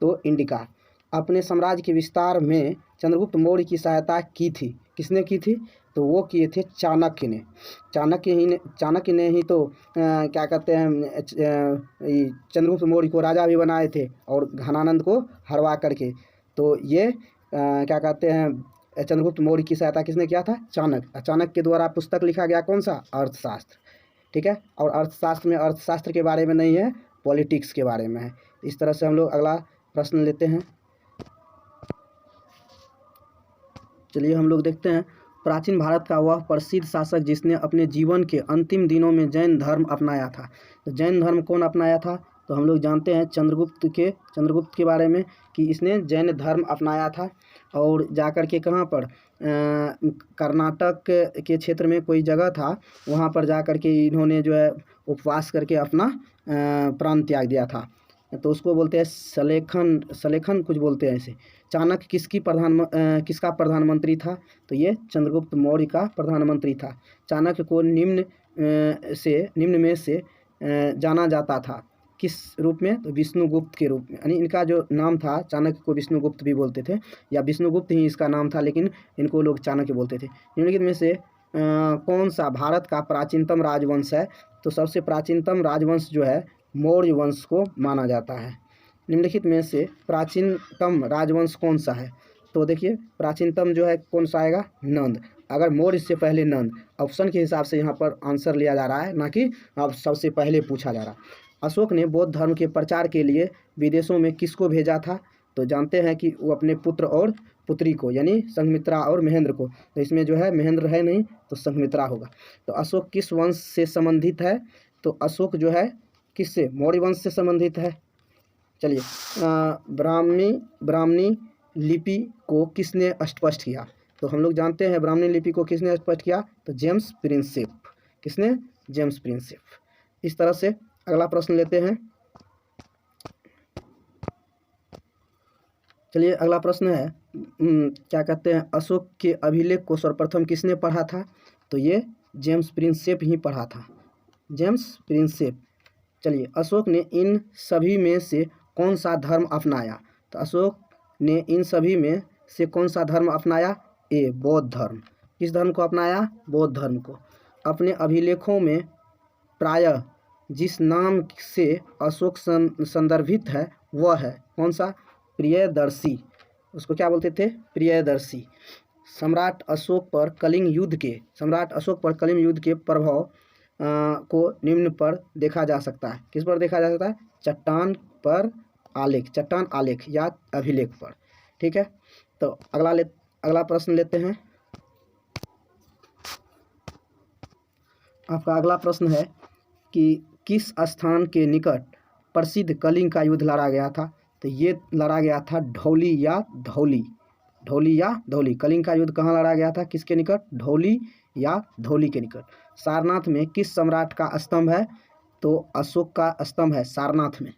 तो इंडिका। अपने साम्राज्य के विस्तार में चंद्रगुप्त मौर्य की सहायता की थी। किसने की थी? तो वो किए थे चाणक्य ने। चाणक्य ने ही तो क्या कहते हैं चंद्रगुप्त मौर्य को राजा भी बनाए थे, और घनानंद को हरवा करके। तो ये क्या कहते हैं चंद्रगुप्त मौर्य की सहायता किसने किया था? चाणक्य। चाणक्य के द्वारा पुस्तक लिखा गया कौन सा? अर्थशास्त्र। ठीक है, और अर्थशास्त्र में अर्थशास्त्र के बारे में नहीं है, पॉलिटिक्स के बारे में है। इस तरह से हम लोग अगला प्रश्न लेते हैं। चलिए हम लोग देखते हैं। प्राचीन भारत का वह प्रसिद्ध शासक जिसने अपने जीवन के अंतिम दिनों में जैन धर्म अपनाया था। तो जैन धर्म कौन अपनाया था? तो हम लोग जानते हैं चंद्रगुप्त के बारे में कि इसने जैन धर्म अपनाया था, और जाकर के कहाँ पर कर्नाटक के क्षेत्र में कोई जगह था, वहाँ पर जाकर के इन्होंने जो है उपवास करके अपना प्राण त्याग दिया था। तो उसको बोलते हैं सलेखन कुछ बोलते हैं ऐसे। चाणक्य किसका प्रधानमंत्री था? तो ये चंद्रगुप्त मौर्य का प्रधानमंत्री था। चाणक्य को निम्न में से जाना जाता था किस रूप में? तो विष्णुगुप्त के रूप में। यानी इनका जो नाम था, चाणक्य को विष्णुगुप्त भी बोलते थे, या विष्णुगुप्त ही इसका नाम था, लेकिन इनको लोग चाणक्य बोलते थे। निम्नलिखित में से कौन सा भारत का प्राचीनतम राजवंश है? तो सबसे प्राचीनतम राजवंश जो है मौर्य वंश को माना जाता है। निम्नलिखित में से प्राचीनतम राजवंश कौन सा है? तो देखिए, प्राचीनतम जो है कौन सा आएगा? नंद। अगर मौर्य से पहले नंद, ऑप्शन के हिसाब से यहाँ पर आंसर लिया जा रहा है, ना कि अब सबसे पहले पूछा जा रहा। अशोक ने बौद्ध धर्म के प्रचार के लिए विदेशों में किसको भेजा था? तो जानते हैं कि वो अपने पुत्र और पुत्री को, यानी संघमित्रा और महेंद्र को। तो इसमें जो है महेंद्र है नहीं, तो संघमित्रा होगा। तो अशोक किस वंश से संबंधित है? तो अशोक जो है किससे? मौर्य वंश से संबंधित है। चलिए, ब्राह्मणी लिपि को किसने स्पष्ट किया? तो हम लोग जानते हैं ब्राह्मणी लिपि को किसने स्पष्ट किया? तो जेम्स प्रिंसेप। किसने? James Prinsep. इस तरह से अगला प्रश्न लेते हैं। चलिए अगला प्रश्न है, क्या कहते हैं अशोक के अभिलेख को सर्वप्रथम किसने पढ़ा था? तो ये जेम्स प्रिंसेप ही पढ़ा था। James Prinsep. चलिए, अशोक ने इन सभी में से कौन सा धर्म अपनाया? तो अशोक ने इन सभी में से कौन सा धर्म अपनाया? ए, बौद्ध धर्म। किस धर्म को अपनाया? बौद्ध धर्म को। अपने अभिलेखों में प्रायः जिस नाम से अशोक संदर्भित है वह है कौन सा? प्रियदर्शी। उसको क्या बोलते थे? प्रियदर्शी। सम्राट अशोक पर कलिंग युद्ध के प्रभाव को निम्न पर देखा जा सकता है। किस पर देखा जा सकता है? चट्टान आलेख या अभिलेख पर। ठीक है, तो अगला प्रश्न लेते हैं। आपका अगला प्रश्न है कि किस स्थान के निकट प्रसिद्ध कलिंग का युद्ध लड़ा गया था? तो ये लड़ा गया था ढौली या धौली। कलिंग का युद्ध कहाँ लड़ा गया था? किसके निकट? ढौली या धौली के निकट। सारनाथ में किस सम्राट का स्तंभ है? तो अशोक का स्तंभ है सारनाथ में।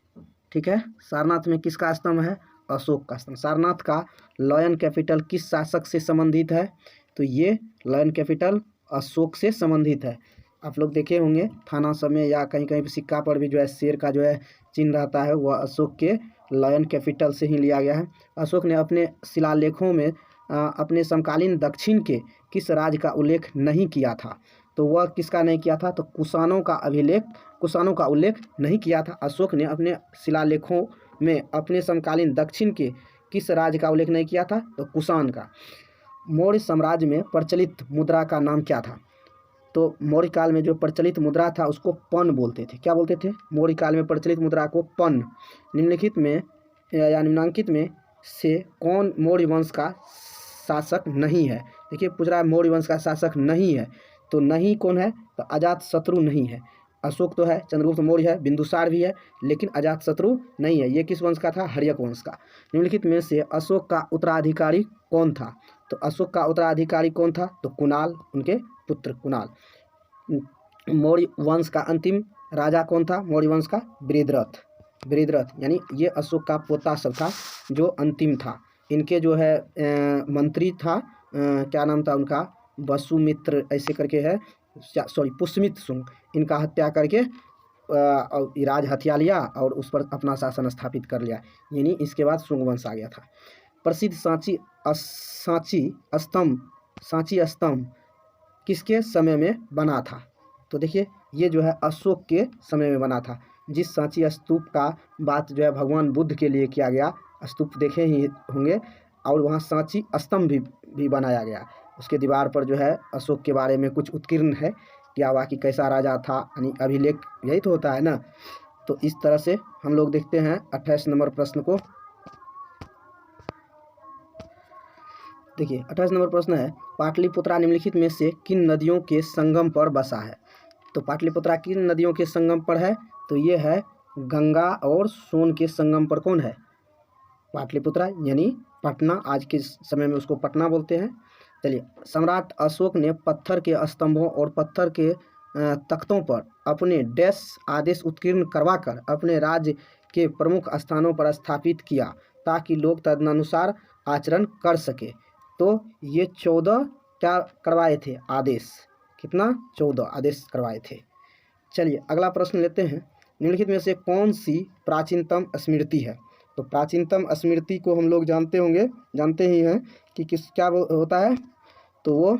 ठीक है, सारनाथ में किसका स्तंभ है? अशोक का स्तंभ। सारनाथ का लॉयन कैपिटल किस शासक से संबंधित है? तो ये लॉयन कैपिटल अशोक से संबंधित है। आप लोग देखे होंगे थाना सब में या कहीं कहीं सिक्का पर भी जो है शेर का जो है चिन्ह रहता है, वह अशोक के लॉयन कैपिटल से ही लिया गया है। अशोक ने अपने शिलालेखों में अपने समकालीन दक्षिण के किस राज्य का उल्लेख नहीं किया था? तो वह किसका नहीं किया था? तो कुषाणों का उल्लेख नहीं किया था। अशोक ने अपने शिलालेखों में अपने समकालीन दक्षिण के किस राज्य का उल्लेख नहीं किया था? तो कुषाण का। मौर्य साम्राज्य में प्रचलित मुद्रा का नाम क्या था? तो मौर्य काल में जो प्रचलित मुद्रा था उसको पन बोलते थे। क्या बोलते थे? मौर्य काल में प्रचलित मुद्रा को पन। निम्नलिखित में या निम्नांकित में से कौन मौर्य वंश का शासक नहीं है? देखिए पूछ रहा है मौर्य वंश का शासक नहीं है, तो नहीं कौन है? तो अजातशत्रु नहीं है। अशोक तो है, चंद्रगुप्त मौर्य है, बिंदुसार भी है, लेकिन अजातशत्रु नहीं है। ये किस वंश का था? हर्यक वंश का। निम्नलिखित में से अशोक का उत्तराधिकारी कौन था? तो अशोक का उत्तराधिकारी कौन था? तो कुणाल, उनके पुत्र कुणाल। मौर्य वंश का अंतिम राजा कौन था? मौर्य वंश का बृहद्रथ, यानी ये अशोक का पोता सब था जो अंतिम था। इनके जो है मंत्री था, क्या नाम था उनका? वसुमित्र ऐसे करके है, सॉरी पुष्यमित्र शुंग। इनका हत्या करके राज हथिया लिया और उस पर अपना शासन स्थापित कर लिया, यानी इसके बाद शुंग वंश आ गया था। प्रसिद्ध सांची स्तंभ किसके समय में बना था? तो देखिए ये जो है अशोक के समय में बना था। जिस सांची स्तूप का बात जो है भगवान बुद्ध के लिए किया गया, स्तूप देखे ही होंगे, और वहाँ सांची स्तंभ भी बनाया गया। उसके दीवार पर जो है अशोक के बारे में कुछ उत्कीर्ण है, क्या हुआ कि कैसा राजा था, यानी अभिलेख यही तो होता है ना। तो इस तरह से हम लोग देखते हैं 28 नंबर प्रश्न को। देखिए 28 नंबर प्रश्न है, पाटलिपुत्रा निम्नलिखित में से किन नदियों के संगम पर बसा है? तो पाटलिपुत्रा किन नदियों के संगम पर है? तो ये है गंगा और सोन के संगम पर। कौन है? पाटलिपुत्रा, यानी पटना, आज के समय में उसको पटना बोलते हैं। चलिए, सम्राट अशोक ने पत्थर के स्तंभों और पत्थर के तख्तों पर अपने डैश आदेश उत्कीर्ण करवाकर अपने राज्य के प्रमुख स्थानों पर स्थापित किया ताकि लोग तदनुसार आचरण कर सके। तो ये 14 क्या करवाए थे? आदेश। कितना? 14 आदेश करवाए थे। चलिए अगला प्रश्न लेते हैं। निम्नलिखित में से कौन सी प्राचीनतम स्मृति है? तो प्राचीनतम स्मृति को हम लोग जानते ही हैं कि क्या होता है। तो वो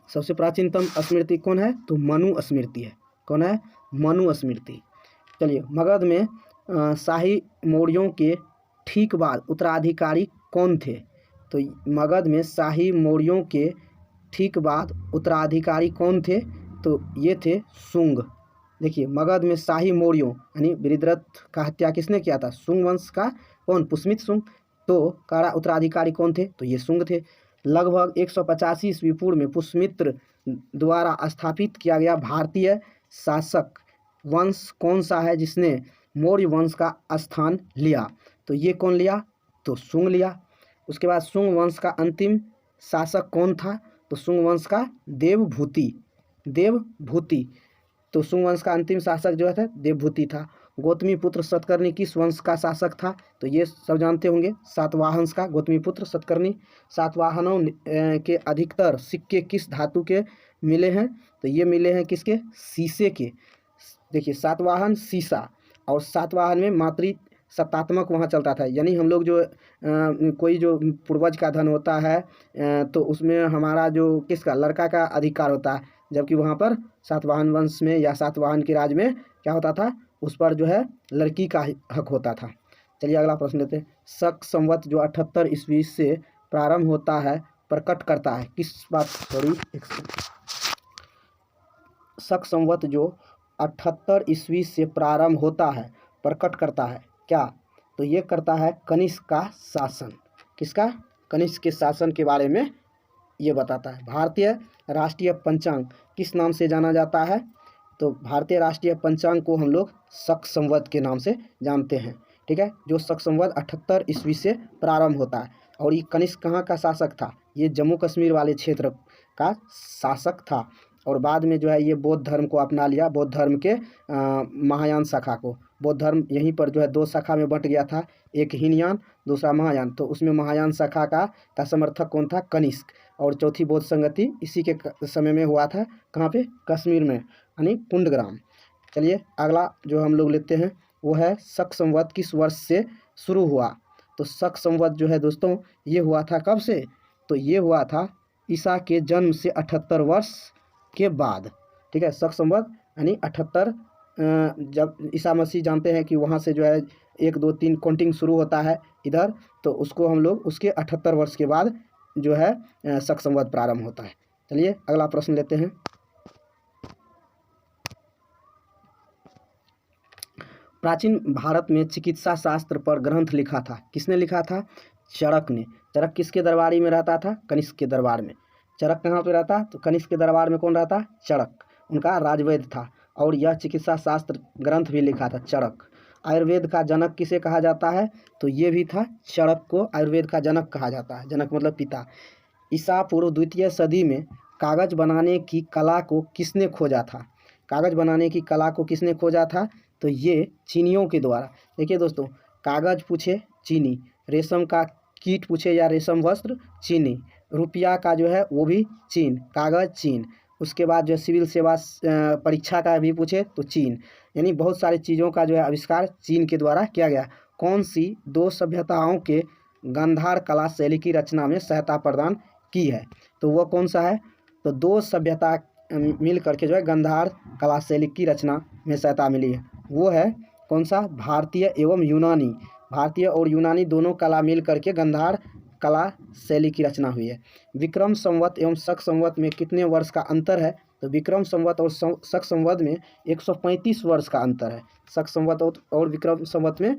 सबसे प्राचीनतम स्मृति कौन है? तो मनु स्मृति है। कौन है? मनु स्मृति। चलिए, मगध में शाही मौर्यों के ठीक बाद उत्तराधिकारी कौन थे? तो मगध में शाही मौर्यों के ठीक बाद उत्तराधिकारी कौन थे? तो ये थे शुंग। देखिए मगध में शाही मौर्यों यानी बृहद्रथ का हत्या किसने किया था? शुंग वंश का कौन? पुष्यमित्र शुंग। तो कारा उत्तराधिकारी कौन थे? तो ये शुंग थे। लगभग 185 ईस्वी पूर्व में पुष्यमित्र द्वारा स्थापित किया गया भारतीय शासक वंश कौन सा है जिसने मौर्य वंश का स्थान लिया? तो ये कौन लिया? तो शुंग लिया। उसके बाद शुंग वंश का अंतिम शासक कौन था? तो शुंग वंश का देवभूति। तो शुंग वंश का अंतिम शासक जो है देवभूति था। गौतमी पुत्र सतकर्णी किस वंश का शासक था? तो ये सब जानते होंगे, सातवाहन का गौतमी पुत्र सतकर्णी। सातवाहनों के अधिकतर सिक्के किस धातु के मिले हैं? तो ये मिले हैं किसके? शीशे के। देखिए सातवाहन शीशा, और सातवाहन में मातृ सत्तात्मक वहाँ चलता था, यानी हम लोग जो कोई जो पूर्वज का धन होता है तो उसमें हमारा जो किसका? लड़का का अधिकार होता है, जबकि वहाँ पर सातवाहन वंश में या सातवाहन के राज में क्या होता था? उस पर जो है लड़की का हक होता था। चलिए अगला प्रश्न लेते हैं। शक संवत जो 78 ईस्वी से प्रारंभ होता है प्रकट करता है किस बात? शक संवत जो 78 ईस्वी से प्रारंभ होता है प्रकट करता है क्या? तो ये करता है कनिष्क का शासन। किसका? कनिष्क के शासन के बारे में ये बताता है। भारतीय राष्ट्रीय पंचांग किस नाम से जाना जाता है? तो भारतीय राष्ट्रीय पंचांग को हम लोग शक संवत के नाम से जानते हैं। ठीक है, जो शक संवत 78 ईस्वी से प्रारंभ होता है। और ये कनिष्क कहाँ का शासक था? ये जम्मू कश्मीर वाले क्षेत्र का शासक था। और बाद में जो है ये बौद्ध धर्म को अपना लिया, बौद्ध धर्म के महायान शाखा को। बौद्ध धर्म यहीं पर जो है 2 शाखा में बंट गया था, एक हीनयान दूसरा महायान। तो उसमें महायान शाखा का समर्थक कौन था? कनिष्क। और चौथी बौद्ध संगति इसी के समय में हुआ था। कहाँ पे? कश्मीर में, यानी कुंडग्राम। चलिए अगला जो हम लोग लेते हैं वो है शक संवत किस वर्ष से शुरू हुआ? तो शक संवत जो है दोस्तों ये हुआ था कब से, तो ये हुआ था ईसा के जन्म से 78 वर्ष के बाद, ठीक है। शक संवत यानी 78, जब ईसा मसीह जानते हैं कि वहाँ से जो है 1 2 3 काउंटिंग शुरू होता है इधर, तो उसको हम लोग उसके 78 वर्ष के बाद जो है शक संवत प्रारंभ होता है। चलिए अगला प्रश्न लेते हैं। प्राचीन भारत में चिकित्सा शास्त्र पर ग्रंथ लिखा था, किसने लिखा था, चरक ने। चरक किसके दरबारी में रहता था, कनिष्क के दरबार में। चरक कहाँ पे रहता, तो कनिष्क के दरबार में कौन रहता, चरक, उनका राजवैद्य था। और यह चिकित्सा शास्त्र ग्रंथ भी लिखा था चरक। आयुर्वेद का जनक किसे कहा जाता है, तो ये भी था चरक को आयुर्वेद का जनक कहा जाता है, जनक मतलब पिता। ईसा पूर्व 2वीं सदी में कागज बनाने की कला को किसने खोजा था, कागज बनाने की कला को किसने खोजा था, तो ये चीनियों के द्वारा। देखिए दोस्तों, कागज पूछे चीनी, रेशम का कीट पूछे या रेशम वस्त्र चीनी, रुपया का जो है वो भी चीन, कागज चीन, उसके बाद जो सिविल सेवा परीक्षा का भी पूछे तो चीन। यानी बहुत सारी चीज़ों का जो है आविष्कार चीन के द्वारा किया गया। कौन सी 2 सभ्यताओं के गांधार कला शैली की रचना में सहायता प्रदान की है, तो वह कौन सा है, तो 2 सभ्यता मिल करके जो है गांधार कला शैली की रचना में सहायता मिली है, वो है कौन सा, भारतीय एवं यूनानी। भारतीय और यूनानी दोनों कला मिल करके गांधार कला शैली की रचना हुई है। विक्रम संवत एवं शक संवत में कितने वर्ष का अंतर है, तो विक्रम संवत और शक संवत में 135 वर्ष का अंतर है। शक संवत और विक्रम संवत में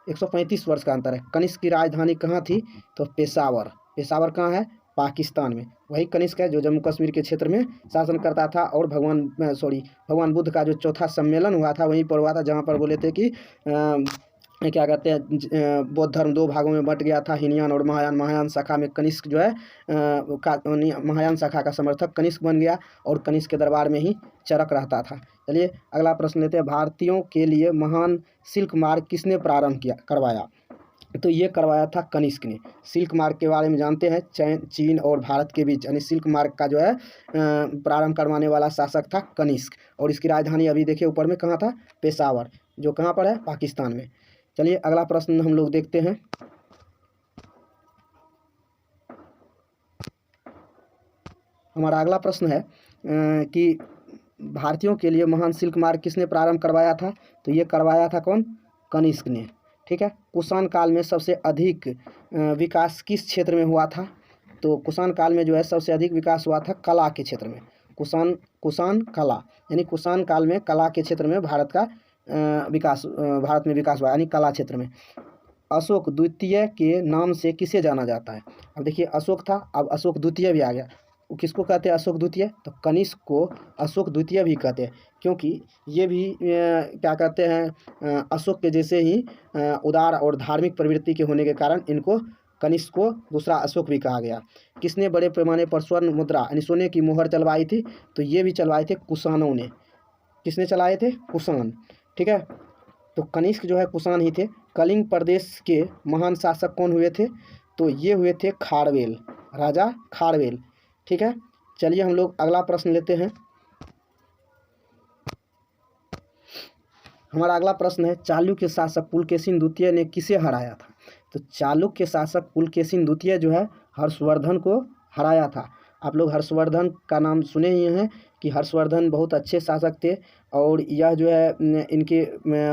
135 वर्ष का अंतर है। कनिष्क की राजधानी कहाँ थी, तो पेशावर। पेशावर कहाँ है, पाकिस्तान में। वही कनिष्क है जो जम्मू कश्मीर के क्षेत्र में शासन करता था। और भगवान बुद्ध का जो चौथा सम्मेलन हुआ था वहीं पर हुआ था, जहाँ पर बोले थे कि क्या कहते हैं, बौद्ध धर्म 2 भागों में बंट गया था, हीनयान और महायान। महायान शाखा में कनिष्क जो है महायान शाखा का समर्थक कनिष्क बन गया और कनिष्क के दरबार में ही चरक रहता था। चलिए अगला प्रश्न लेते हैं। भारतीयों के लिए महान सिल्क मार्ग किसने प्रारंभ करवाया, तो ये करवाया था कनिष्क ने। सिल्क मार्ग के बारे में जानते हैं, चीन और भारत के बीच यानी सिल्क मार्ग का जो है प्रारंभ करवाने वाला शासक था कनिष्क। और इसकी राजधानी अभी देखिए ऊपर में कहाँ था, पेशावर, जो कहाँ पर है, पाकिस्तान में। चलिए अगला प्रश्न हम लोग देखते हैं। हमारा अगला प्रश्न है कि भारतीयों के लिए महान सिल्क मार्ग किसने प्रारंभ करवाया था, तो ये करवाया था कौन, कनिष्क ने, ठीक है। कुषाण काल में सबसे अधिक विकास किस क्षेत्र में हुआ था, तो कुषाण काल में जो है सबसे अधिक विकास हुआ था कला के क्षेत्र में। कुषाण कला यानी कुषाण काल में कला के क्षेत्र में भारत में विकास हुआ, यानी कला क्षेत्र में। अशोक द्वितीय के नाम से किसे जाना जाता है, अब देखिए अशोक था, अब अशोक द्वितीय भी आ गया। वो किसको कहते हैं अशोक द्वितीय, तो कनिष्क को अशोक द्वितीय भी कहते हैं, क्योंकि ये भी क्या कहते हैं, अशोक के जैसे ही उदार और धार्मिक प्रवृत्ति के होने के कारण इनको कनिष्क को दूसरा अशोक भी कहा गया। किसने बड़े पैमाने पर स्वर्ण मुद्रा यानी सोने की मोहर चलवाई थी, तो ये भी चलवाए थे कुषाणों ने। किसने चलाए थे, कुषाण, ठीक है। तो कनिष्क जो है कुषाण ही थे। कलिंग प्रदेश के महान शासक कौन हुए थे, तो ये हुए थे खारवेल, राजा खारवेल, ठीक है। चलिए हम लोग अगला प्रश्न लेते हैं। हमारा अगला प्रश्न है, चालुक्य शासक पुलकेशिन द्वितीय ने किसे हराया था, तो चालुक्य शासक पुलकेशिन द्वितीय जो है हर्षवर्धन को हराया था। आप लोग हर्षवर्धन का नाम सुने ही हैं कि हर्षवर्धन बहुत अच्छे शासक थे, और यह जो है इनके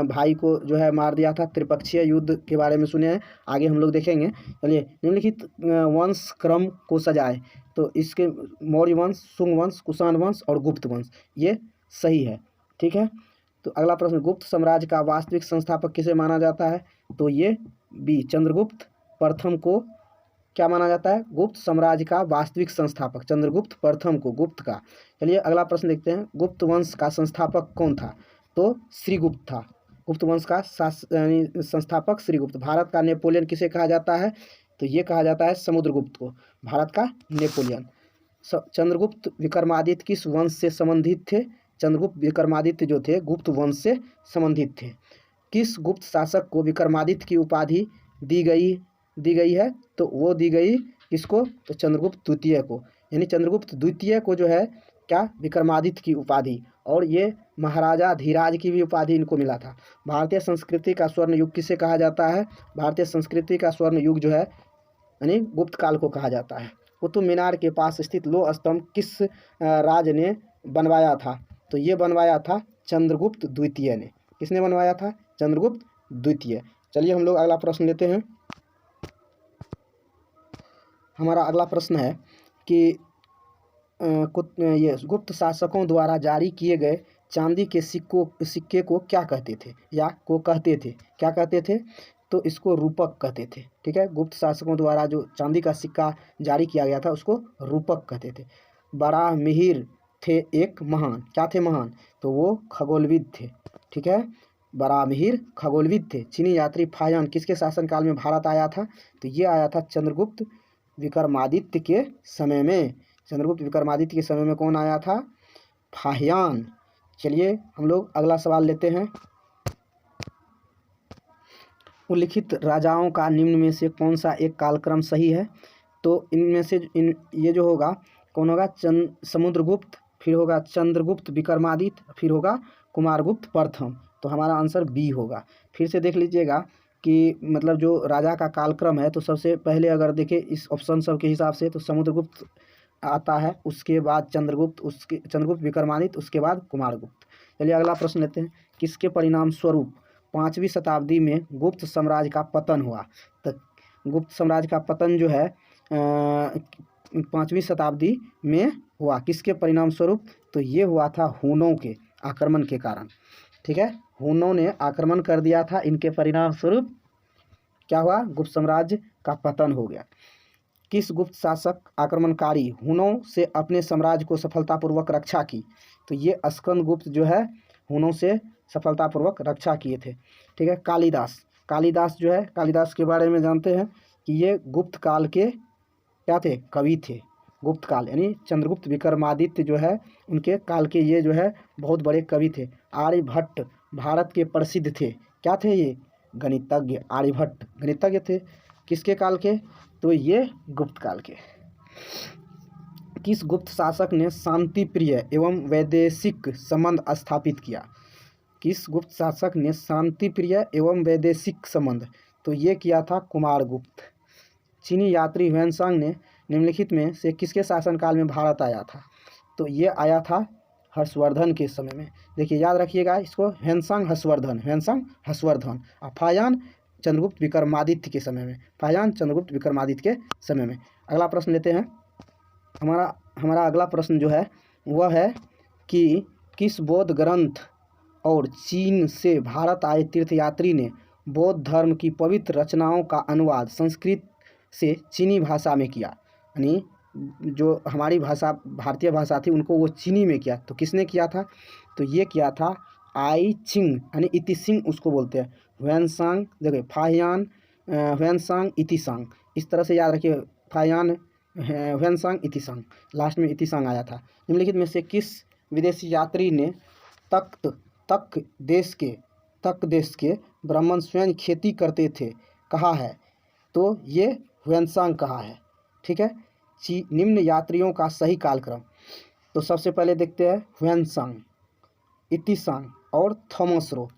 भाई को जो है मार दिया था। त्रिपक्षीय युद्ध के बारे में सुने हैं, आगे हम लोग देखेंगे। चलिए, निम्नलिखित वंश क्रम को सजाए, तो इसके मौर्य वंश, शुंग वंश, कुषाण वंश और गुप्त वंश, ये सही है, ठीक है। तो अगला प्रश्न, गुप्त साम्राज्य का वास्तविक संस्थापक किसे माना जाता है, तो ये बी चंद्रगुप्त प्रथम को क्या माना जाता है, गुप्त साम्राज्य का वास्तविक संस्थापक चंद्रगुप्त प्रथम को, गुप्त का। चलिए अगला प्रश्न देखते हैं, गुप्त वंश का संस्थापक कौन था, तो श्रीगुप्त था। गुप्त वंश का संस्थापक श्रीगुप्त। भारत का नेपोलियन किसे कहा जाता है, तो ये कहा जाता है समुद्रगुप्त को, भारत का नेपोलियन। चंद्रगुप्त विक्रमादित्य किस वंश से संबंधित थे, चंद्रगुप्त विक्रमादित्य जो थे गुप्त वंश से संबंधित थे। किस गुप्त शासक को विक्रमादित्य की उपाधि दी गई है, तो वो दी गई किसको, तो चंद्रगुप्त द्वितीय को। यानी चंद्रगुप्त द्वितीय को जो है क्या, विक्रमादित्य की उपाधि। और ये महाराजा धीराज की भी उपाधि इनको मिला था। भारतीय संस्कृति का स्वर्ण युग किसे कहा जाता है? भारतीय संस्कृति का स्वर्ण युग जो है यानी गुप्त काल को कहा जाता है। कुतुब मीनार के पास स्थित लौह स्तंभ किस राज ने बनवाया था? तो ये बनवाया था चंद्रगुप्त द्वितीय ने। किसने बनवाया था? चंद्रगुप्त द्वितीय। चलिए हम लोग अगला प्रश्न लेते हैं। हमारा अगला प्रश्न है कि ये गुप्त शासकों द्वारा जारी किए गए चांदी के सिक्के को क्या कहते थे या को कहते थे? क्या कहते थे? तो इसको रूपक कहते थे। ठीक है, गुप्त शासकों द्वारा जो चांदी का सिक्का जारी किया गया था उसको रूपक कहते थे। बराहमिहिर थे एक महान, क्या थे महान? तो वो खगोलविद थे। ठीक है, बराहमिहिर खगोलविद थे। चीनी यात्री फाहियान किसके शासनकाल में भारत आया था? तो ये आया था चंद्रगुप्त विक्रमादित्य के समय में। चंद्रगुप्त विक्रमादित्य के समय में कौन आया था? फाहियान। चलिए हम लोग अगला सवाल लेते हैं। उल्लिखित राजाओं का निम्न में से कौन सा एक कालक्रम सही है? तो इनमें से ये जो होगा कौन होगा? समुद्रगुप्त, फिर होगा चंद्रगुप्त विक्रमादित्य, फिर होगा कुमारगुप्त प्रथम। तो हमारा आंसर बी होगा। फिर से देख लीजिएगा कि मतलब जो राजा का कालक्रम है तो सबसे पहले अगर देखें इस ऑप्शन सब के हिसाब से तो समुद्रगुप्त आता है, उसके बाद चंद्रगुप्त, उसके चंद्रगुप्त विक्रमादित्य, उसके बाद कुमारगुप्त। चलिए अगला प्रश्न लेते हैं। किसके परिणाम स्वरूप 5वीं शताब्दी में गुप्त साम्राज्य का पतन हुआ? तो गुप्त साम्राज्य का पतन जो है 5वीं शताब्दी में हुआ। किसके परिणाम स्वरूप? तो ये हुआ था हुनों के आक्रमण के कारण। ठीक है, हुनों ने आक्रमण कर दिया था, इनके परिणाम स्वरूप क्या हुआ? गुप्त साम्राज्य का पतन हो गया। किस गुप्त शासक आक्रमणकारी हुनों से अपने साम्राज्य को सफलतापूर्वक रक्षा की? तो ये स्कंदगुप्त जो है हुनों से सफलतापूर्वक रक्षा किए थे। ठीक है, कालिदास, कालिदास जो है, कालिदास के बारे में जानते हैं कि ये गुप्त काल के क्या थे? कवि थे। गुप्त काल यानी चंद्रगुप्त विक्रमादित्य जो है उनके काल के ये जो है बहुत बड़े कवि थे। आर्यभट्ट भारत के प्रसिद्ध थे। क्या थे ये? गणितज्ञ। आर्यभट्ट गणितज्ञ थे। किसके काल के? तो ये गुप्त काल के। किस गुप्त शासक ने शांति प्रिय एवं वैदेशिक संबंध स्थापित किया? किस गुप्त शासक ने शांति प्रिय एवं वैदेशिक संबंध? तो ये किया था कुमारगुप्त। चीनी यात्री ह्वेनसांग ने निम्नलिखित में से किसके शासनकाल में भारत आया था? तो ये आया था हर्षवर्धन के समय में। देखिए याद रखिएगा इसको, ह्वेनसांग हर्षवर्धन, ह्वेनसांग हर्षवर्धन। और फाहियान चंद्रगुप्त विक्रमादित्य के समय में, फाहियान चंद्रगुप्त विक्रमादित्य के समय में। अगला प्रश्न लेते हैं। हमारा अगला प्रश्न जो है वह है कि किस बौद्ध ग्रंथ और चीन से भारत आए तीर्थयात्री ने बौद्ध धर्म की पवित्र रचनाओं का अनुवाद संस्कृत से चीनी भाषा में किया? यानी जो हमारी भाषा भारतीय भाषा थी उनको वो चीनी में किया। तो किसने किया था? तो ये किया था आई चिंग यानी इतिसिंग उसको बोलते हैं। ह्वेनसांग, देखिए फाहियान, ह्वेनसांग, इतिसांग, इस तरह से याद रखिए। फाहियान, ह्वेनसांग, इतिसांग, लास्ट में इतिसांग आया था। निम्नलिखित में से किस विदेशी यात्री ने तक देश के ब्राह्मण स्वयं खेती करते थे कहा है? तो ये ह्वेनसांग कहा है। ठीक है, निम्न यात्रियों का सही कालक्रम। तो सबसे पहले देखते हैं ह्वेनसांग, इतिसांग और थॉमस रो।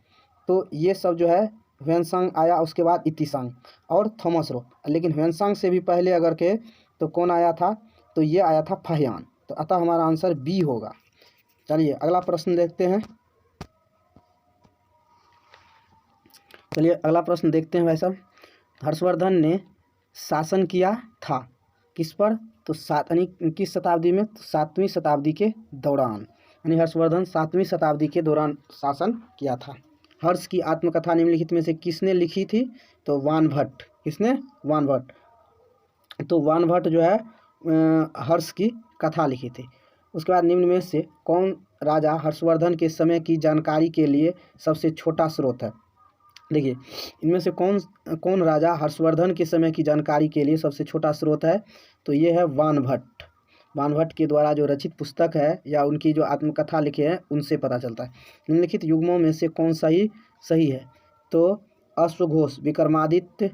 तो ये सब जो है ह्वेनसांग आया, उसके बाद इतिसांग और थॉमस रो। लेकिन ह्वेनसांग से भी पहले अगर के तो कौन आया था? तो ये आया था फाहियान। तो अतः हमारा आंसर बी होगा। चलिए अगला प्रश्न देखते हैं। चलिए अगला प्रश्न देखते हैं भाई साहब। हर्षवर्धन ने शासन किया था किस पर? तो किस शताब्दी में? तो 7वीं शताब्दी के दौरान, यानी हर्षवर्धन 7वीं शताब्दी के दौरान शासन किया था। हर्ष की आत्मकथा निम्नलिखित में से किसने लिखी थी? तो वानभट्ट। किसने? वानभट्ट। तो वानभट्ट जो है हर्ष की कथा लिखी थी। उसके बाद निम्न में से कौन राजा हर्षवर्धन के समय की जानकारी के लिए सबसे छोटा स्रोत है? देखिए इनमें से कौन राजा हर्षवर्धन के समय की जानकारी के लिए सबसे छोटा स्रोत है? तो ये है वानभट्ट। वानभट्ट के द्वारा जो रचित पुस्तक है या उनकी जो आत्मकथा लिखे हैं उनसे पता चलता है। निम्नलिखित युग्मों में से कौन सही है? तो अश्वघोष विक्रमादित्य,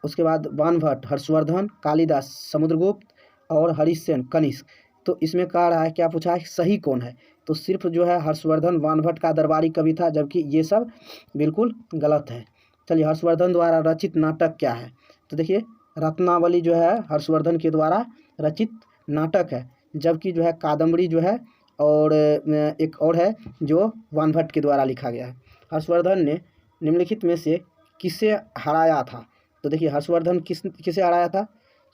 उसके बाद वानभट्ट हर्षवर्धन, कालिदास समुद्रगुप्त और हरिसेन कनिष्क। तो इसमें कह रहा है क्या पूछा है? सही कौन है? तो सिर्फ जो है हर्षवर्धन बाणभट्ट का दरबारी कवि था, जबकि ये सब बिल्कुल गलत है। चलिए, हर्षवर्धन द्वारा रचित नाटक क्या है? तो देखिए, रत्नावली जो है हर्षवर्धन के द्वारा रचित नाटक है, जबकि जो है कादम्बरी जो है और एक और है जो बाणभट्ट के द्वारा लिखा गया है। हर्षवर्धन ने निम्नलिखित में से किसे हराया था? तो देखिए, हर्षवर्धन किसे हराया था?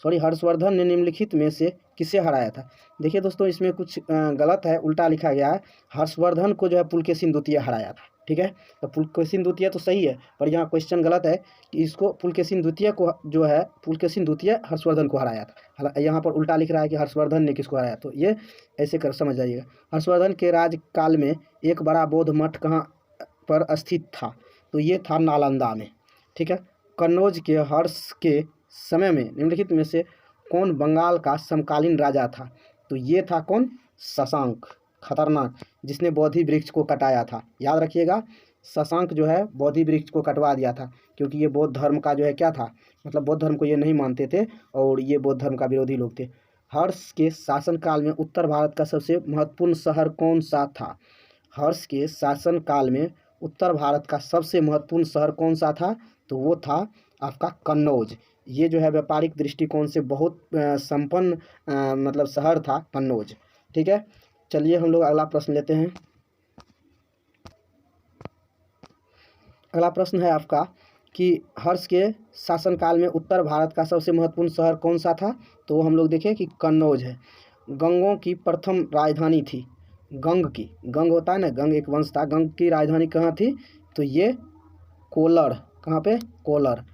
हर्षवर्धन ने निम्नलिखित में से किसे हराया था? देखिए दोस्तों, इसमें कुछ गलत है, उल्टा लिखा गया है। हर्षवर्धन को जो है पुलकेशिन द्वितीय हराया था, ठीक है। तो पुलकेशिन द्वितीय तो सही है, पर यहाँ क्वेश्चन गलत है कि इसको पुलकेशिन द्वितीय को जो है पुलकेशिन द्वितीय हर्षवर्धन को हराया था। यहाँ पर उल्टा लिख रहा है कि हर्षवर्धन ने किसको हराया, तो ये ऐसे कर समझ जाइएगा। हर्षवर्धन के राजकाल में एक बड़ा बौद्ध मठ कहाँ पर स्थित था? तो ये था नालंदा में, ठीक है। कन्नौज के हर्ष के समय में निम्नलिखित में से कौन बंगाल का समकालीन राजा था? तो ये था कौन? शशांक, खतरनाक, जिसने बोधि वृक्ष को कटाया था। याद रखिएगा, शशांक जो है बोधि वृक्ष को कटवा दिया था, क्योंकि ये बौद्ध धर्म का जो है क्या था, मतलब बौद्ध धर्म को ये नहीं मानते थे और ये बौद्ध धर्म का विरोधी लोग थे। हर्ष के शासनकाल में उत्तर भारत का सबसे महत्वपूर्ण शहर कौन सा था? हर्ष के शासनकाल में उत्तर भारत का सबसे महत्वपूर्ण शहर कौन सा था? तो वो था आपका कन्नौज। ये जो है व्यापारिक दृष्टिकोण से बहुत संपन्न मतलब शहर था कन्नौज, ठीक है। चलिए हम लोग अगला प्रश्न लेते हैं। अगला प्रश्न है आपका कि हर्ष के शासनकाल में उत्तर भारत का सबसे महत्वपूर्ण शहर कौन सा था? तो हम लोग देखें कि कन्नौज है। गंगों की प्रथम राजधानी थी, गंग की, गंग होता है ना, गंग एक वंश था, गंग की राजधानी कहाँ थी? तो ये कोलर, कहाँ पे? कोलर।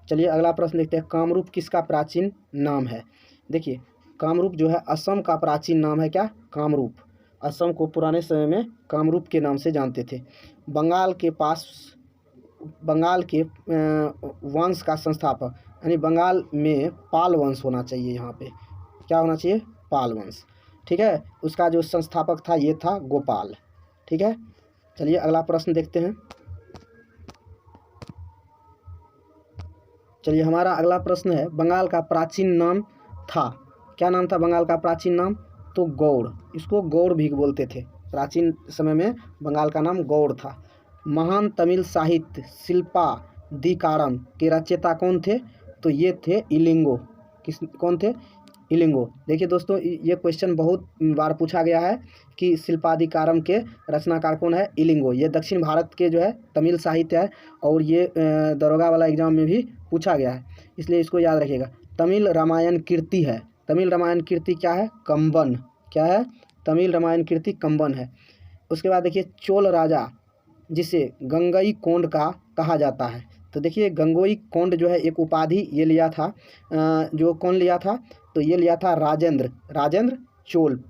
चलिए अगला प्रश्न देखते हैं, कामरूप किसका प्राचीन नाम है? देखिए, कामरूप जो है असम का प्राचीन नाम है। क्या? कामरूप। असम को पुराने समय में कामरूप के नाम से जानते थे। बंगाल के वंश का संस्थापक, यानी बंगाल में पाल वंश होना चाहिए, यहाँ पे क्या होना चाहिए? पाल वंश, ठीक है। उसका जो संस्थापक था ये था गोपाल, ठीक है। चलिए अगला प्रश्न देखते हैं। चलिए हमारा अगला प्रश्न है, बंगाल का प्राचीन नाम था, क्या नाम था बंगाल का प्राचीन नाम? तो गौड़, इसको गौड़ भी बोलते थे। प्राचीन समय में बंगाल का नाम गौड़ था। महान तमिल साहित्य शिल्पाधिकारम के रचयिता कौन थे? तो ये थे इलिंगो। कौन थे? इलिंगो। देखिए दोस्तों, ये क्वेश्चन बहुत बार पूछा गया है कि शिल्पाधिकारम के रचनाकार कौन है? इलिंगो। ये दक्षिण भारत के जो है तमिल साहित्य है और ये दरोगा वाला एग्जाम में भी पूछा गया है, इसलिए इसको याद रखिएगा। तमिल रामायण कीर्ति है। तमिल रामायण कीर्ति क्या है? कंबन। क्या है? तमिल रामायण कीर्ति कंबन है। उसके बाद देखिए, चोल राजा जिसे गंगई कोंड का कहा जाता है। तो देखिए, गंगोई कोंड जो है एक उपाधि ये लिया था, जो कौन लिया था? तो ये लिया था राजेंद्र चोल,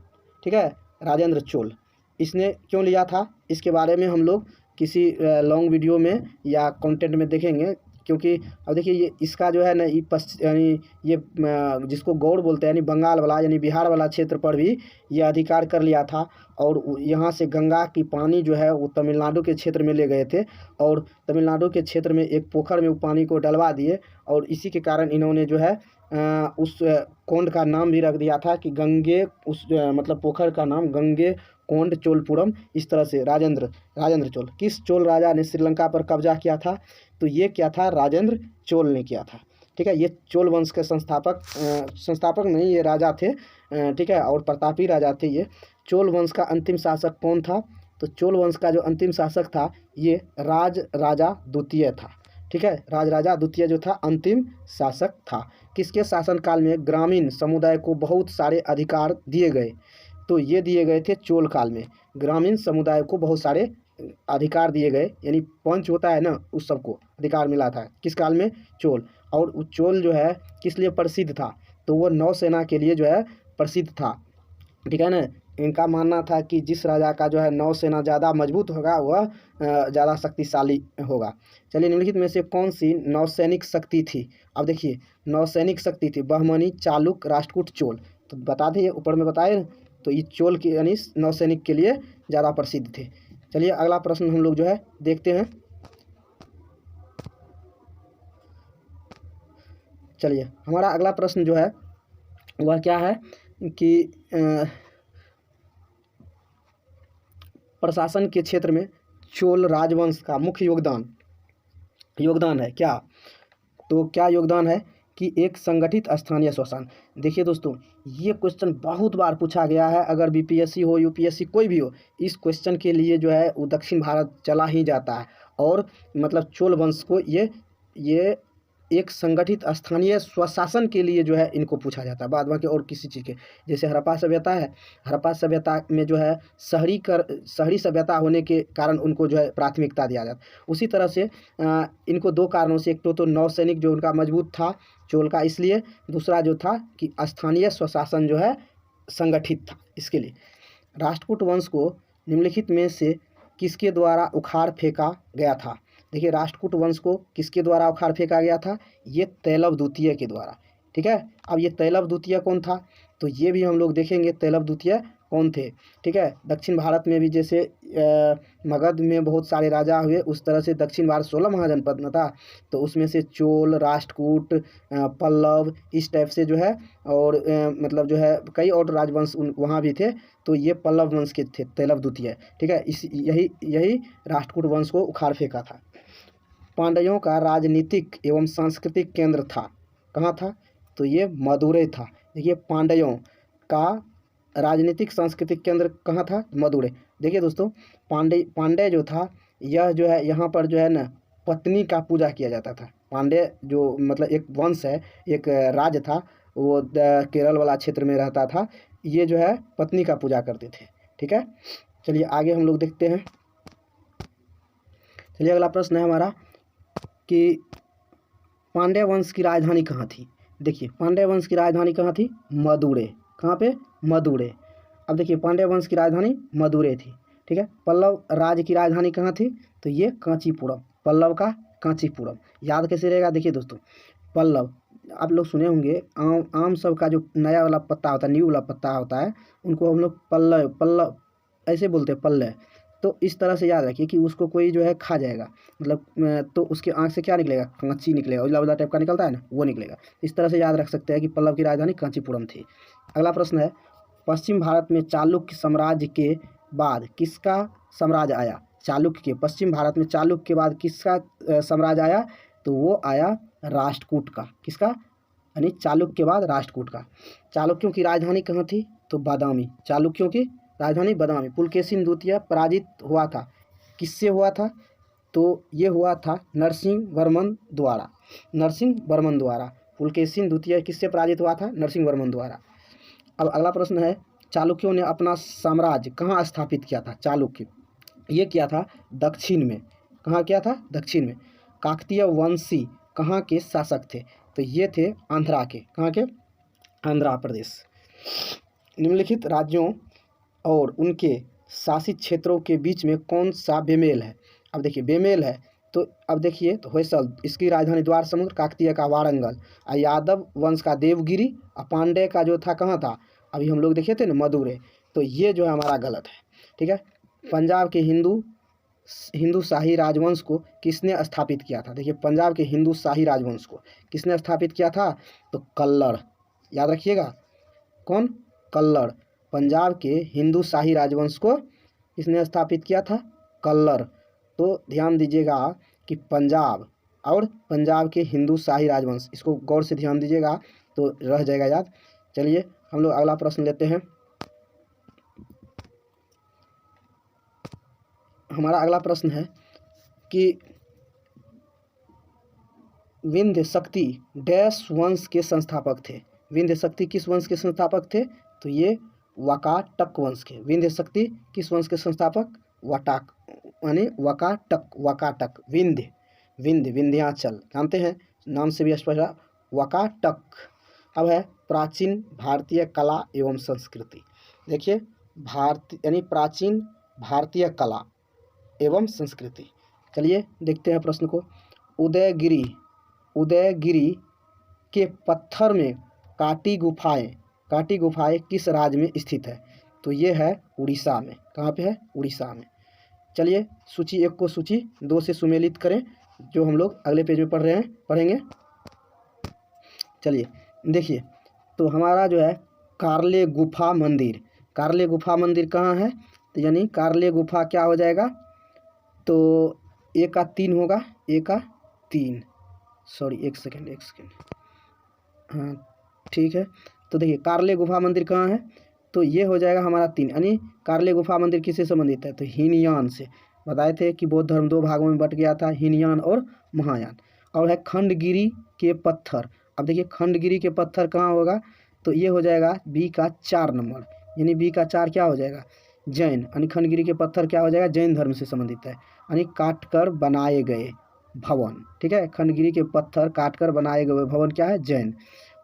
ठीक है, राजेंद्र चोल। इसने क्यों लिया था, इसके बारे में हम लोग किसी लॉन्ग वीडियो में या कंटेंट में देखेंगे, क्योंकि अब देखिए ये इसका जो है ना, यानी ये जिसको गौड़ बोलते हैं, यानी बंगाल वाला यानी बिहार वाला क्षेत्र पर भी ये अधिकार कर लिया था। और यहाँ से गंगा की पानी जो है वो तमिलनाडु के क्षेत्र में ले गए थे और तमिलनाडु के क्षेत्र में एक पोखर में वो पानी को डलवा दिए, और इसी के कारण इन्होंने जो है उस कोंड का नाम भी रख दिया था कि गंगे, उस मतलब पोखर का नाम गंगे कोंड चोलपुरम। इस तरह से राजेंद्र चोल। किस चोल राजा ने श्रीलंका पर कब्जा किया था? तो ये क्या था? राजेंद्र चोल ने किया था, ठीक है। ये चोल वंश के संस्थापक नहीं, ये राजा थे, ठीक है, और प्रतापी राजा थे ये। चोल वंश का अंतिम शासक कौन था? तो चोल वंश का जो अंतिम शासक था ये राज राजा द्वितीय था, ठीक है। राज राजा द्वितीय जो था अंतिम शासक था। किसके शासनकाल में ग्रामीण समुदाय को बहुत सारे अधिकार दिए गए? तो ये दिए गए थे चोल काल में। ग्रामीण समुदाय को बहुत सारे अधिकार दिए गए, यानी पंच होता है ना, उस सबको अधिकार मिला था। किस काल में? चोल। और वो चोल जो है किस लिए प्रसिद्ध था? तो वो नौसेना के लिए जो है प्रसिद्ध था, ठीक है ना। इनका मानना था कि जिस राजा का जो है नौसेना ज़्यादा मजबूत होगा वह ज़्यादा शक्तिशाली होगा। चलिए, निम्नलिखित में से कौन सी नौसैनिक शक्ति थी? अब देखिए, नौसैनिक शक्ति थी बहमनी, चालुक, राष्ट्रकूट, चोल। तो बता दें, ऊपर में बताए ना, तो ये चोल के यानी नौसैनिक के लिए ज़्यादा प्रसिद्ध थे। चलिए अगला प्रश्न हम लोग जो है देखते हैं। चलिए हमारा अगला प्रश्न जो है वह क्या है कि प्रशासन के क्षेत्र में चोल राजवंश का मुख्य योगदान है क्या? तो क्या योगदान है कि एक संगठित स्थानीय स्वशासन। देखिए दोस्तों, ये क्वेश्चन बहुत बार पूछा गया है, अगर बीपीएससी हो यूपीएससी कोई भी हो, इस क्वेश्चन के लिए जो है वो दक्षिण भारत चला ही जाता है। और मतलब चोल वंश को ये एक संगठित स्थानीय स्वशासन के लिए जो है इनको पूछा जाता है, बाद बाकी और किसी चीज़ के। जैसे हड़प्पा सभ्यता है, हड़प्पा सभ्यता में जो है शहरी सभ्यता होने के कारण उनको जो है प्राथमिकता दिया जाता। उसी तरह से इनको दो कारणों से, एक तो नौसैनिक जो उनका मजबूत था चोल का, इसलिए, दूसरा जो था कि स्थानीय स्वशासन जो है संगठित था, इसके लिए। राष्ट्रकूट वंश को निम्नलिखित में से किसके द्वारा उखाड़ फेंका गया था? देखिए, राष्ट्रकूट वंश को किसके द्वारा उखाड़ फेंका गया था? ये तैलव द्वितीय के द्वारा। ठीक है, अब ये तैलव द्वितीय कौन था? तो ये भी हम लोग देखेंगे तैलव द्वितीय कौन थे। ठीक है, दक्षिण भारत में भी जैसे मगध में बहुत सारे राजा हुए, उस तरह से दक्षिण भारत 16 महाजनपद में था, तो उसमें से चोल, राष्ट्रकूट, पल्लव, इस टाइप से जो है, और मतलब जो है कई और राजवंश वहाँ भी थे, तो ये पल्लव वंश के थे, तैलव द्वितीय। ठीक है, यही राष्ट्रकूट वंश को उखाड़ फेंका था। पांड्यों का राजनीतिक एवं सांस्कृतिक केंद्र था, कहाँ था? तो ये मदुरै था। देखिए, पांड्यों का राजनीतिक सांस्कृतिक केंद्र कहाँ था? मदुरै। देखिए दोस्तों, पांड्य जो था, यह जो है यहाँ पर जो है ना पत्नी का पूजा किया जाता था। पांड्य जो मतलब एक वंश है, एक राज्य था, वो केरल वाला क्षेत्र में रहता था। ये जो है पत्नी का पूजा करते थे। ठीक है, चलिए आगे हम लोग देखते हैं। चलिए अगला प्रश्न है हमारा कि पांड्य वंश की राजधानी कहाँ थी? देखिए, पांड्य वंश की राजधानी कहाँ थी? मदुरै। कहाँ पे? मदुरै। अब देखिए, पांड्य वंश की राजधानी मदुरै थी। ठीक है, पल्लव राज्य की राजधानी कहाँ थी? तो ये कांचीपुरम, पल्लव का कांचीपुरम। याद कैसे रहेगा? देखिए दोस्तों, पल्लव, आप लोग सुने होंगे आम सब का जो नया वाला पत्ता होता है, न्यू वाला पत्ता होता है, उनको हम लोग पल्लव ऐसे बोलते हैं, पल्लव। तो इस तरह से याद रखिए कि उसको कोई जो है खा जाएगा, मतलब तो उसके आँख से क्या निकलेगा? कांची निकलेगा, उजला उजला टाइप का निकलता है ना, वो निकलेगा। इस तरह से याद रख सकते हैं कि पल्लव की राजधानी कांचीपुरम थी। अगला प्रश्न है, पश्चिम भारत में चालुक्य साम्राज्य के बाद किसका साम्राज्य आया? चालुक्य के, पश्चिम भारत में चालुक्य के बाद किसका साम्राज्य आया? तो वो आया राष्ट्रकूट का। किसका? यानी चालुक्य के बाद राष्ट्रकूट का। चालुक्यों की राजधानी कहाँ थी? तो बादामी। चालुक्यों की राजधानी बादामी। पुलकेशिन द्वितीय पराजित हुआ था, किससे हुआ था? तो ये हुआ था नरसिंह वर्मन द्वारा। नरसिंह वर्मन द्वारा पुलकेशिन द्वितीय किससे पराजित हुआ था? नरसिंह वर्मन द्वारा। अब अगला प्रश्न है, चालुक्यों ने अपना साम्राज्य कहाँ स्थापित किया था? चालुक्य ये किया था दक्षिण में। कहाँ किया था? दक्षिण में। काकतीय वंशी कहाँ के शासक थे? तो ये थे आंध्रा के। कहाँ के? आंध्र प्रदेश। निम्नलिखित राज्यों और उनके शासित क्षेत्रों के बीच में कौन सा बेमेल है? अब देखिए, बेमेल है तो अब देखिए, तो होयसल, इसकी राजधानी द्वार समुद्र, काकतीय का वारंगल, और यादव वंश का देवगिरी, और पांड्य का जो था कहाँ था? अभी हम लोग देखे थे ना, मदुरै। तो ये जो है हमारा गलत है। ठीक है, पंजाब के हिंदू शाही राजवंश को किसने स्थापित किया था? देखिए, पंजाब के हिंदू शाही राजवंश को किसने स्थापित किया था? तो कल्लड़। याद रखिएगा, कौन? कल्लड़। पंजाब के हिंदू शाही राजवंश को किसने स्थापित किया था? कल्लड़। तो ध्यान दीजिएगा कि पंजाब और पंजाब के हिंदू शाही राजवंश, इसको गौर से ध्यान दीजिएगा तो रह जाएगा याद। चलिए हम लोग अगला प्रश्न लेते हैं। हमारा अगला प्रश्न है कि विंध्य शक्ति डैश वंश के संस्थापक थे? विंध्य शक्ति किस वंश के संस्थापक थे? तो ये वाकाटक वंश के। विंध्य शक्ति किस वंश के संस्थापक? वाटाक, यानी वाकाटक। विंध्याचल, जानते हैं, नाम से भी स्पष्ट है, वाकाटक। अब है प्राचीन भारतीय कला एवं संस्कृति। देखिए, यानी प्राचीन भारतीय कला एवं संस्कृति। चलिए देखते हैं प्रश्न को। उदयगिरी के पत्थर में काटी गुफाएं किस राज्य में स्थित है? तो ये है उड़ीसा में। कहाँ पे है? उड़ीसा में। चलिए सूची 1 को सूची 2 से सुमेलित करें, जो हम लोग अगले पेज में पढ़ेंगे। चलिए देखिए, तो हमारा जो है कार्ले गुफा मंदिर कहाँ है? तो यानी कार्ले गुफा क्या हो जाएगा, तो ए का 3 होगा, ए का 3, सॉरी एक सेकेंड, हाँ ठीक है। तो देखिए कार्ले गुफा मंदिर कहाँ है, तो ये हो जाएगा हमारा 3, यानी कार्ले गुफा मंदिर किससे संबंधित है, तो हीनयान से। बताए थे कि बौद्ध धर्म 2 भागों में बट गया था, हीनयान और महायान। और है खंडगिरी के पत्थर। अब देखिए खंडगिरी के पत्थर कहाँ होगा, तो ये हो जाएगा बी का 4 नंबर, यानी बी का 4 क्या हो जाएगा, जैन, यानी खंडगिरी के पत्थर क्या हो जाएगा, जैन धर्म से संबंधित है, यानी काट कर बनाए गए भवन। ठीक है, खंडगिरी के पत्थर काट कर बनाए गए भवन क्या है, जैन।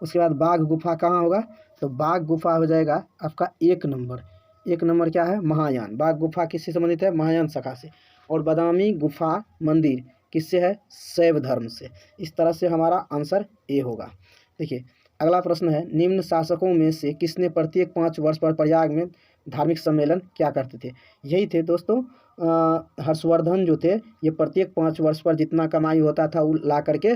उसके बाद बाघ गुफा कहाँ होगा, तो बाघ गुफा हो जाएगा आपका 1 नंबर, 1 नंबर क्या है, महायान। बाघ गुफा किससे संबंधित है, महायान शाखा से। और बादामी गुफा मंदिर किससे है, शैव धर्म से। इस तरह से हमारा आंसर ए होगा। देखिए अगला प्रश्न है, निम्न शासकों में से किसने प्रत्येक 5 वर्ष पर प्रयाग में धार्मिक सम्मेलन क्या करते थे, यही थे दोस्तों हर्षवर्धन जो थे, ये प्रत्येक 5 वर्ष पर जितना कमाई होता था वो ला करके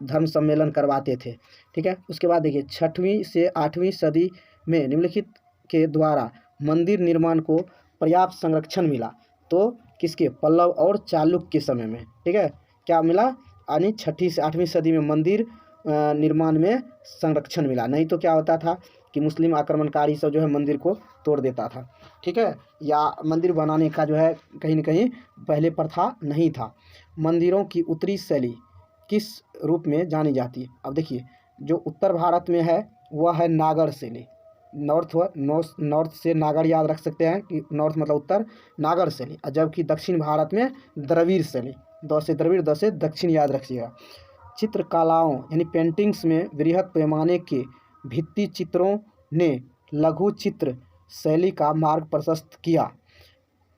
धर्म सम्मेलन करवाते थे। ठीक है, उसके बाद देखिए 6वीं से 8वीं सदी में निम्नलिखित के द्वारा मंदिर निर्माण को पर्याप्त संरक्षण मिला, तो किसके, पल्लव और चालुक्य के समय में। ठीक है, क्या मिला, यानी 6वीं से 8वीं सदी में मंदिर निर्माण में संरक्षण मिला, नहीं तो क्या होता था कि मुस्लिम आक्रमणकारी सब जो है मंदिर को तोड़ देता था। ठीक है, या मंदिर बनाने का जो है कहीं न कहीं पहले प्रथा नहीं था। मंदिरों की उत्तरी शैली किस रूप में जानी जाती है, अब देखिए जो उत्तर भारत में है वह है नागर शैली, नॉर्थ से नागर याद रख सकते हैं कि नॉर्थ मतलब उत्तर, नागर शैली। जबकि दक्षिण भारत में द्रविड़ शैली, द से द्रविड़, द से दक्षिण याद रखिएगा। चित्रकलाओं यानी पेंटिंग्स में वृहद पैमाने के भित्ति चित्रों ने लघु चित्र शैली का मार्ग प्रशस्त किया।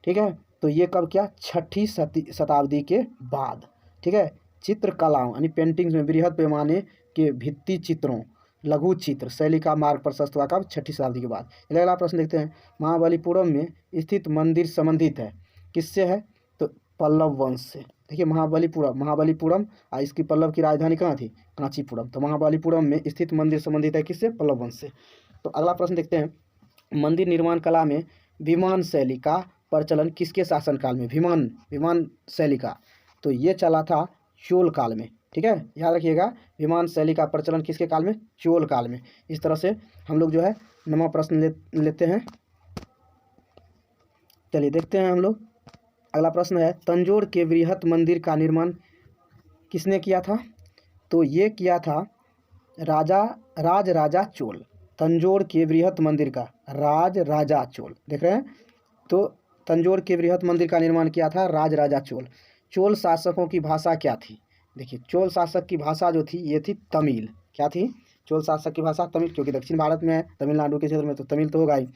ठीक है, तो ये कब किया, 6वीं शताब्दी के बाद। ठीक है, चित्रकलाओं यानी पेंटिंग्स में वृहद पैमाने के भित्ति चित्रों लघु चित्र शैली का मार्ग प्रशस्त हुआ कब, 6वीं शताब्दी के बाद। अगला प्रश्न देखते हैं, महाबलीपुरम में स्थित मंदिर संबंधित है किससे है, तो पल्लव वंश से। देखिए महाबलीपुरम इसकी पल्लव की राजधानी कहाँ थी, कांचीपुरम। तो महाबलीपुरम में स्थित मंदिर संबंधित है किससे, पल्लव वंश से। तो अगला प्रश्न देखते हैं, मंदिर निर्माण कला में विमान शैली का प्रचलन किसके शासनकाल में, विमान शैली का, तो ये चला था चोल काल में। ठीक है, याद रखिएगा विमान शैली का प्रचलन किसके काल में, चोल काल में। इस तरह से हम लोग जो है 9वां प्रश्न लेते हैं। चलिए देखते हैं हम लोग। अगला प्रश्न है, तंजौर के वृहत मंदिर का निर्माण किसने किया था, तो ये किया था राजा चोल। तंजौर के वृहत मंदिर का राजा चोल, देख रहे हैं, तो तंजौर के वृहत मंदिर का निर्माण किया था राजा चोल। चोल शासकों की भाषा क्या थी, देखिए चोल शासक की भाषा जो थी ये थी तमिल। क्या थी, चोल शासक की भाषा तमिल, क्योंकि दक्षिण भारत में है, तमिलनाडु के क्षेत्र में, तो तमिल तो होगा ही।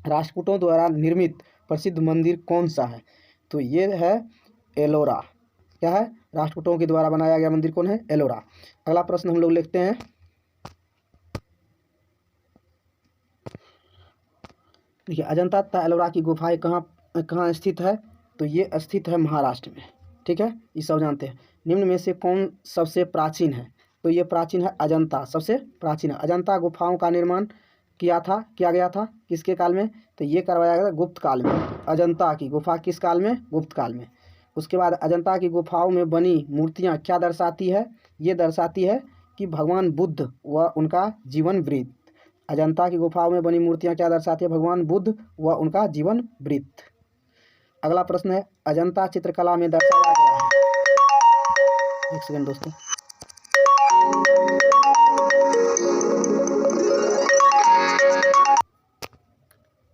राष्ट्रकूटों द्वारा निर्मित प्रसिद्ध मंदिर कौन सा है, तो ये है एलोरा। क्या है, राष्ट्रकूटों के द्वारा बनाया गया मंदिर कौन है, एलोरा। अगला प्रश्न हम लोग लिखते हैं, देखिए अजंता तथा एलोरा की गुफाएं कहाँ स्थित है, तो ये स्थित है महाराष्ट्र में। ठीक है, ये सब जानते हैं। निम्न में से कौन सबसे प्राचीन है, तो ये प्राचीन है अजंता, सबसे प्राचीन है। अजंता गुफाओं का निर्माण किया गया था किसके काल में, तो ये करवाया गया गुप्त काल में। अजंता की गुफा किस काल में, गुप्त काल में। उसके बाद अजंता की गुफाओं में बनी मूर्तियाँ क्या दर्शाती है, ये दर्शाती है कि भगवान बुद्ध व उनका जीवन वृत्त। अजंता की गुफाओं में बनी मूर्तियाँ क्या दर्शाती है, भगवान बुद्ध व उनका जीवन वृत्त। अगला प्रश्न है, अजंता चित्रकला में दर्शाया गया है, एक सेकंड दोस्तों,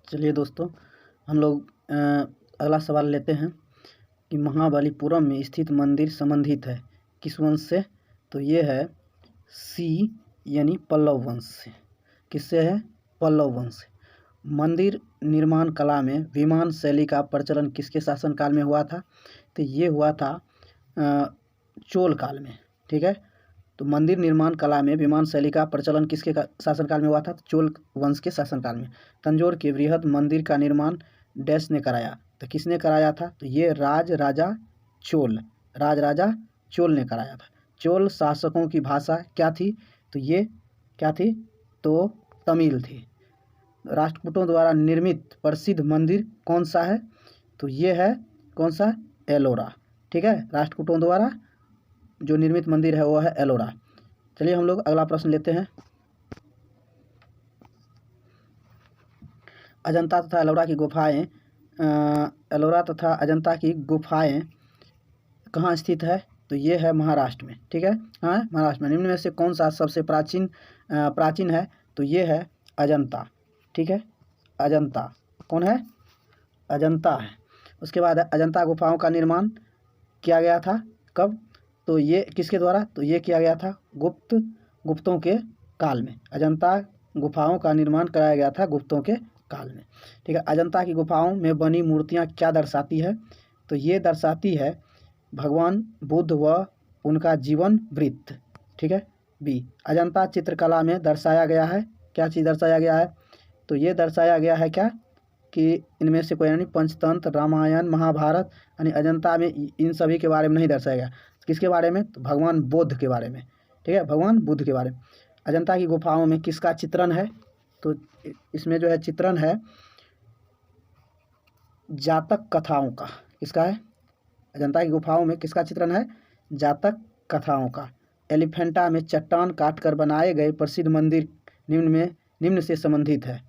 चलिए दोस्तों हम लोग अगला सवाल लेते हैं कि महाबलीपुरम में स्थित मंदिर संबंधित है किस वंश से, तो ये है सी यानी पल्लव वंश से। किससे है, पल्लव वंश से। मंदिर निर्माण कला में विमान शैली का प्रचलन किसके शासनकाल में हुआ था, तो ये हुआ था चोल काल में। ठीक है, तो मंदिर निर्माण कला में विमान शैली का प्रचलन किसके शासनकाल में हुआ था, चोल वंश के शासनकाल में। तंजौर के वृहद मंदिर का निर्माण डैश ने कराया, तो किसने कराया था, तो ये राजा चोल ने कराया था। चोल शासकों की भाषा क्या थी, तो ये क्या थी, तो तमिल थी। राष्ट्रकूटों द्वारा निर्मित प्रसिद्ध मंदिर कौन सा है? तो ये है कौन सा? एलोरा। ठीक है, राष्ट्रकूटों द्वारा जो निर्मित मंदिर है वो है एलोरा। चलिए हम लोग अगला प्रश्न लेते हैं। अजंता तथा एलोरा की गुफाएं एलोरा तथा अजंता की गुफाएं कहाँ स्थित है? तो ये है महाराष्ट्र में। ठीक है, कहाँ है? महाराष्ट्र में। निम्न में से कौन सा सबसे प्राचीन है? तो ये है अजंता। ठीक है, अजंता कौन है? अजंता है। उसके बाद अजंता गुफाओं का निर्माण किया गया था कब? तो ये किसके द्वारा? तो ये किया गया था गुप्तों के काल में। अजंता गुफाओं का निर्माण कराया गया था गुप्तों के काल में। ठीक है, अजंता की गुफाओं में बनी मूर्तियाँ क्या दर्शाती है? तो ये दर्शाती है भगवान बुद्ध व उनका जीवन वृत्त। ठीक है, बी अजंता चित्रकला में दर्शाया गया है। क्या चीज़ दर्शाया गया है? तो ये दर्शाया गया है क्या कि इनमें से कोई यानी पंचतंत्र, रामायण, महाभारत, यानी अजंता में इन सभी के बारे में नहीं दर्शाया गया। किसके बारे में? तो भगवान बुद्ध के बारे में। ठीक है, भगवान बुद्ध के बारे में। अजंता की गुफाओं में किसका चित्रण है? तो इसमें जो है चित्रण है जातक कथाओं का। किसका है? अजंता की गुफाओं में किसका चित्रण है? जातक कथाओं का। एलिफेंटा में चट्टान काटकर बनाए गए प्रसिद्ध मंदिर निम्न से संबंधित है।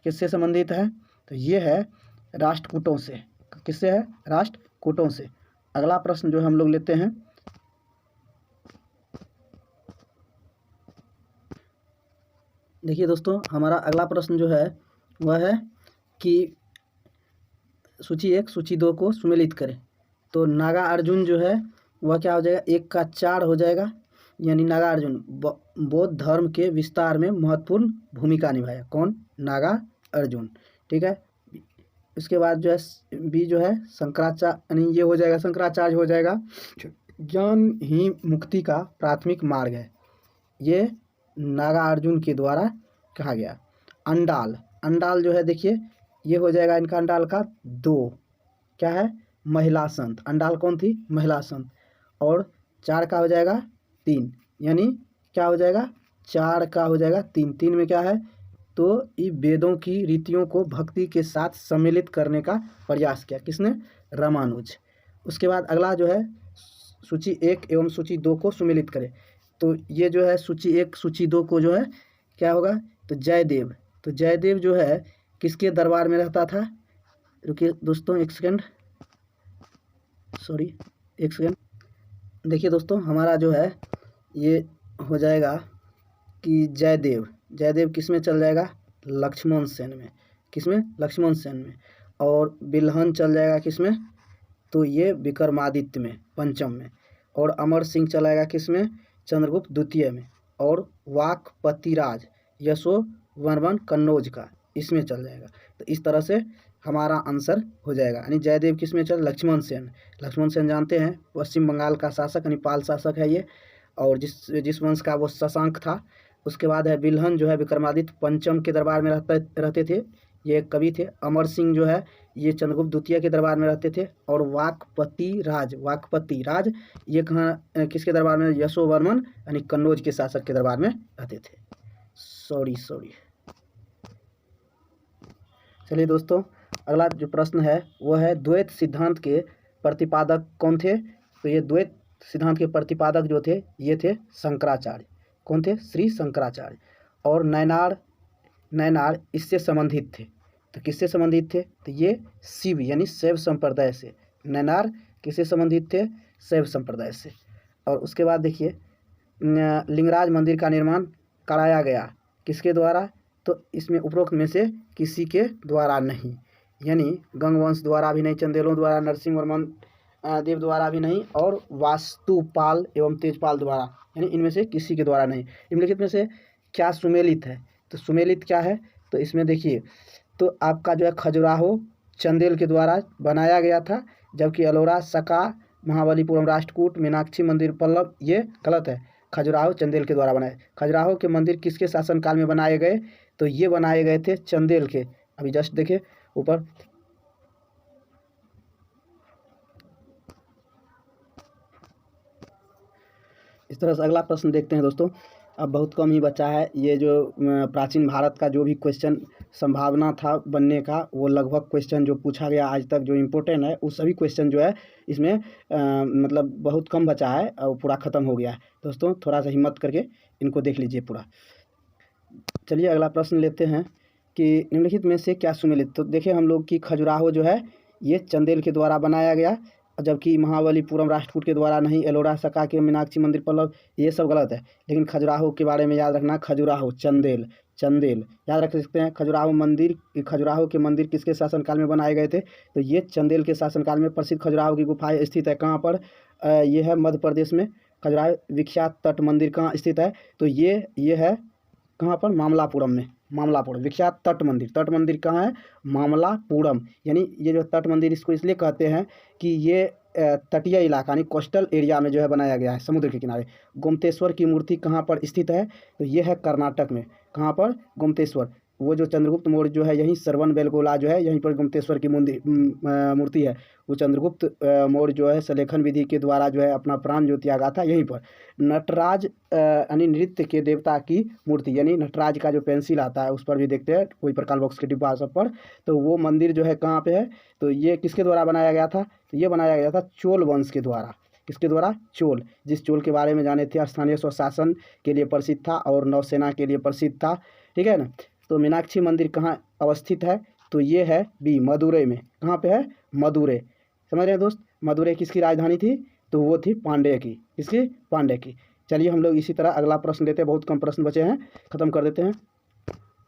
किससे संबंधित है? तो ये है राष्ट्रकूटों से। किससे है? राष्ट्रकूटों से। अगला प्रश्न जो हम लोग लेते हैं, देखिए दोस्तों, हमारा अगला प्रश्न जो है वह है कि सूची 1 सूची 2 को सुमेलित करें। तो नागा अर्जुन जो है वह क्या हो जाएगा? 1 का 4 हो जाएगा। यानी नागा अर्जुन बौद्ध धर्म के विस्तार में महत्वपूर्ण भूमिका निभाया। कौन? नागा अर्जुन। ठीक है, इसके बाद जो है बी जो है शंकराचार्य, यानी ये हो जाएगा शंकराचार्य हो जाएगा। ज्ञान ही मुक्ति का प्राथमिक मार्ग है, ये नागार्जुन के द्वारा कहा गया। अंडाल जो है देखिए ये हो जाएगा इनका अंडाल का 2। क्या है? महिला संत। अंडाल कौन थी? महिला संत। और 4 का हो जाएगा 3, यानी क्या हो जाएगा? 4 का हो जाएगा 3। 3 में क्या है? तो ये वेदों की रीतियों को भक्ति के साथ सम्मिलित करने का प्रयास किया। किसने? रामानुज। उसके बाद अगला जो है सूची 1 एवं सूची 2 को सुमेलित करें। तो ये जो है सूची 1 सूची 2 को जो है क्या होगा? तो जयदेव। तो जयदेव जो है किसके दरबार में रहता था? रुकिए दोस्तों एक सेकंड, सॉरी एक सेकंड। देखिए दोस्तों, हमारा जो है ये हो जाएगा कि जयदेव किस में चल जाएगा? लक्ष्मण सेन में। किस में? लक्ष्मण सेन में। और बिल्हन चल जाएगा किस में? तो ये विक्रमादित्य में, पंचम में। और अमर सिंह चलाएगा किस में? चंद्रगुप्त द्वितीय में। और वाकपतिराज यशोवर्मन कन्नौज का इसमें चल जाएगा। तो इस तरह से हमारा आंसर हो जाएगा। यानी जयदेव किस में चल? लक्ष्मण सेन। लक्ष्मण सेन जानते हैं पश्चिम बंगाल का शासक, यानी पाल शासक है ये, और जिस वंश का वो शशांक था। उसके बाद है बिल्हन जो है विक्रमादित्य पंचम के दरबार में रहते थे, ये कवि थे। अमर सिंह जो है ये चंद्रगुप्त द्वितीय के दरबार में रहते थे। और वाकपति राज ये कहाँ किसके दरबार में? यशोवर्मन यानी कन्नौज के शासक के दरबार में रहते थे। सॉरी। चलिए दोस्तों, अगला जो प्रश्न है वो है द्वैत सिद्धांत के प्रतिपादक कौन थे? तो ये द्वैत सिद्धांत के प्रतिपादक जो थे ये थे शंकराचार्य। कौन थे? श्री शंकराचार्य। और नैनार इससे संबंधित थे। तो किससे संबंधित थे? तो ये शिव यानी शैव संप्रदाय से। नैनार किससे संबंधित थे? शैव संप्रदाय से। और उसके बाद देखिए लिंगराज मंदिर का निर्माण कराया गया किसके द्वारा? तो इसमें उपरोक्त में से किसी के द्वारा नहीं, यानी गंगवंश द्वारा भी नहीं, चंदेलों द्वारा, नरसिंह वर्मन देव द्वारा भी नहीं, और वास्तुपाल एवं तेजपाल द्वारा, यानी इनमें से किसी के द्वारा नहीं। निम्नलिखित में से क्या सुमेलित है? तो सुमेलित क्या है? तो इसमें देखिए तो आपका जो है खजुराहो चंदेल के द्वारा बनाया गया था, जबकि एलोरा, सका, महाबलीपुरम, राष्ट्रकूट, मीनाक्षी मंदिर, पल्लव ये गलत है। खजुराहो चंदेल के द्वारा बनाए। खजुराहो के मंदिर किसके शासनकाल में बनाए गए? तो ये बनाए गए थे चंदेल के। अभी जस्ट देखिए ऊपर, इस तरह से अगला प्रश्न देखते हैं दोस्तों। अब बहुत कम ही बचा है। ये जो प्राचीन भारत का जो भी क्वेश्चन संभावना था बनने का, वो लगभग क्वेश्चन जो पूछा गया आज तक जो इम्पोर्टेंट है, वो सभी क्वेश्चन जो है इसमें मतलब बहुत कम बचा है और पूरा ख़त्म हो गया है। दोस्तों थोड़ा सा हिम्मत करके इनको देख लीजिए पूरा। चलिए अगला प्रश्न लेते हैं कि निम्नलिखित में से क्या सुमेलित। तो देखिए हम लोग की खजुराहो जो है ये चंदेल के द्वारा बनाया गया, जबकि महाबलीपुरम राष्ट्रकूट के द्वारा नहीं, एलोरा सका के मीनाक्षी मंदिर पल्लव, ये सब गलत है। लेकिन खजुराहो के बारे में याद रखना, खजुराहो चंदेल चंदेल याद रख सकते हैं। खजुराहो के मंदिर किसके शासनकाल में बनाए गए थे? तो ये चंदेल के शासनकाल में। प्रसिद्ध खजुराहो की गुफाएं स्थित है कहाँ पर? ये है मध्य प्रदेश में। खजुराहो विख्यात तट मंदिर कहाँ स्थित है? तो ये है कहाँ पर? मामलापुरम में। मामलापुरम विख्यात तट मंदिर कहाँ है? मामलापुरम। यानी ये जो तट मंदिर इसको इसलिए कहते हैं कि ये तटीय इलाका यानी कोस्टल एरिया में जो है बनाया गया है, समुद्र के किनारे। गोमतेश्वर की मूर्ति कहाँ पर स्थित है? तो ये है कर्नाटक में। कहाँ पर? गोमतेश्वर। वो जो चंद्रगुप्त मौर्य जो है यहीं श्रवण बेलगोला जो है यहीं पर गोमतेश्वर की मूर्ति है। वो चंद्रगुप्त मौर्य जो है सलेखन विधि के द्वारा जो है अपना प्राण जो त्यागा था यहीं पर। नटराज यानी नृत्य के देवता की मूर्ति, यानी नटराज का जो पेंसिल आता है उस पर भी देखते हैं कोई प्रकार बॉक्स के डिब्बा सब पर। तो वो मंदिर जो है कहाँ पे है? तो ये किसके द्वारा बनाया गया था? तो ये बनाया गया था चोल वंश के द्वारा। किसके द्वारा? चोल। जिस चोल के बारे में जाने थे, स्थानीय स्वशासन के लिए प्रसिद्ध था और नौसेना के लिए प्रसिद्ध था। ठीक है ना। तो मीनाक्षी मंदिर कहाँ अवस्थित है? तो ये है बी, मदुरै में। कहाँ पे है? मदुरै। समझ रहे हैं दोस्त? मदुरै किसकी राजधानी थी? तो वो थी पांड्य की। किसकी? पांड्य की। चलिए हम लोग इसी तरह अगला प्रश्न लेते हैं, बहुत कम प्रश्न बचे हैं, ख़त्म कर देते हैं।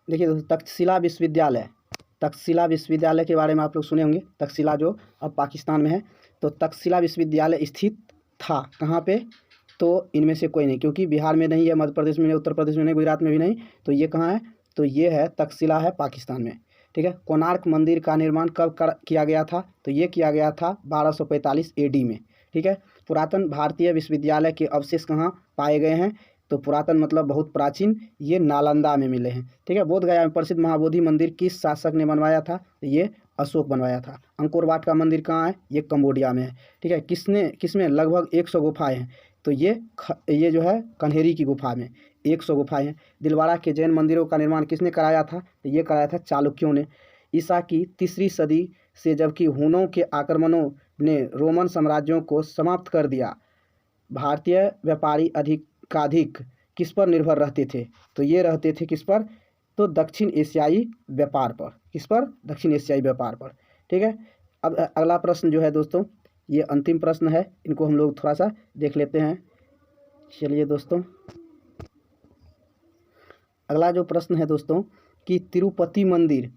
देखिए दोस्तों, तक्षशिला विश्वविद्यालय के बारे में आप लोग सुने होंगे। तक्षशिला जो अब पाकिस्तान में है। तो तक्षशिला विश्वविद्यालय स्थित था कहाँ पे? तो इनमें से कोई नहीं, क्योंकि बिहार में नहीं है, मध्य प्रदेश में नहीं, उत्तर प्रदेश में नहीं, गुजरात में भी नहीं। तो ये कहाँ है? तो ये है तक्षशिला है पाकिस्तान में। ठीक है। कोणार्क मंदिर का निर्माण कब किया गया था? तो ये किया गया था 1245 AD में। ठीक है। पुरातन भारतीय विश्वविद्यालय के अवशेष कहाँ पाए गए हैं? तो पुरातन मतलब बहुत प्राचीन, ये नालंदा में मिले हैं। ठीक है। बोधगया में प्रसिद्ध महाबोधि मंदिर किस शासक ने बनवाया था? तो ये अशोक बनवाया था। अंकोर वाट का मंदिर कहाँ है? ये कंबोडिया में है। ठीक है। किसमें लगभग 100 गुफाएं हैं? तो ये जो है कन्हेरी की गुफा में 100 गुफाएं हैं। दिलवाड़ा के जैन मंदिरों का निर्माण किसने कराया था? तो ये कराया था चालुक्यों ने। ईसा की 3री सदी से जबकि हुनों के आक्रमणों ने रोमन साम्राज्यों को समाप्त कर दिया, भारतीय व्यापारी अधिकाधिक किस पर निर्भर रहते थे? तो ये रहते थे किस पर? तो दक्षिण एशियाई व्यापार पर। किस पर? दक्षिण एशियाई व्यापार पर। ठीक है। अब अगला प्रश्न जो है दोस्तों, ये अंतिम प्रश्न है, इनको हम लोग थोड़ा सा देख लेते हैं। चलिए दोस्तों, अगला जो प्रश्न है दोस्तों कि तिरुपति मंदिर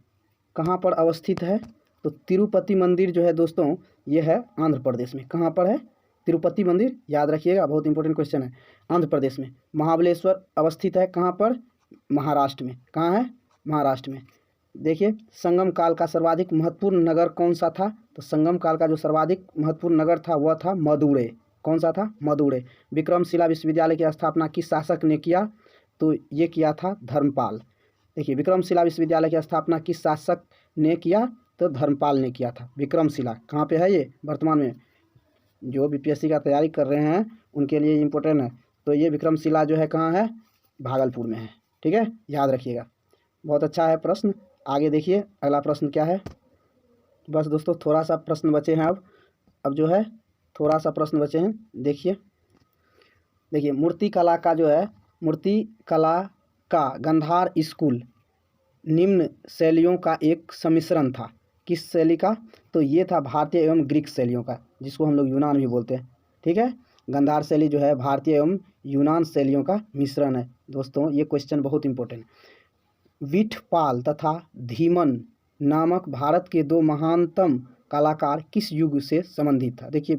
कहाँ पर अवस्थित है? तो तिरुपति मंदिर जो है दोस्तों ये है आंध्र प्रदेश में। कहाँ पर है? तिरुपति मंदिर याद रखिएगा, बहुत इंपॉर्टेंट क्वेश्चन है। आंध्र प्रदेश में। महाबलेश्वर अवस्थित है कहाँ पर? महाराष्ट्र में। कहाँ है? महाराष्ट्र में। देखिए, संगम काल का सर्वाधिक महत्वपूर्ण नगर कौन सा था? तो संगम काल का जो सर्वाधिक महत्वपूर्ण नगर था वह था मदुरै। कौन सा था? मदुरै। विक्रमशिला विश्वविद्यालय की स्थापना किस शासक ने किया? तो ये किया था धर्मपाल। देखिए, विक्रमशिला विश्वविद्यालय की स्थापना किस शासक ने किया? तो धर्मपाल ने किया था। विक्रमशिला कहाँ पे है? ये वर्तमान में जो BPSC का तैयारी कर रहे हैं उनके लिए इम्पोर्टेंट है। तो ये विक्रमशिला जो है कहाँ है? भागलपुर में है। ठीक है, याद रखिएगा। बहुत अच्छा है प्रश्न। आगे देखिए अगला प्रश्न क्या है। बस दोस्तों थोड़ा सा प्रश्न बचे हैं। अब जो है थोड़ा सा प्रश्न बचे हैं। देखिए मूर्ति कला का जो है, मूर्ति कला का गांधार स्कूल निम्न शैलियों का एक सम्मिश्रण था। किस शैली का? तो ये था भारतीय एवं ग्रीक शैलियों का, जिसको हम लोग यूनान भी बोलते हैं। ठीक है। गांधार शैली जो है भारतीय एवं यूनान शैलियों का मिश्रण है। दोस्तों ये क्वेश्चन बहुत इंपॉर्टेंट है। विठपाल तथा धीमन नामक भारत के 2 महानतम कलाकार किस युग से संबंधित था? देखिए,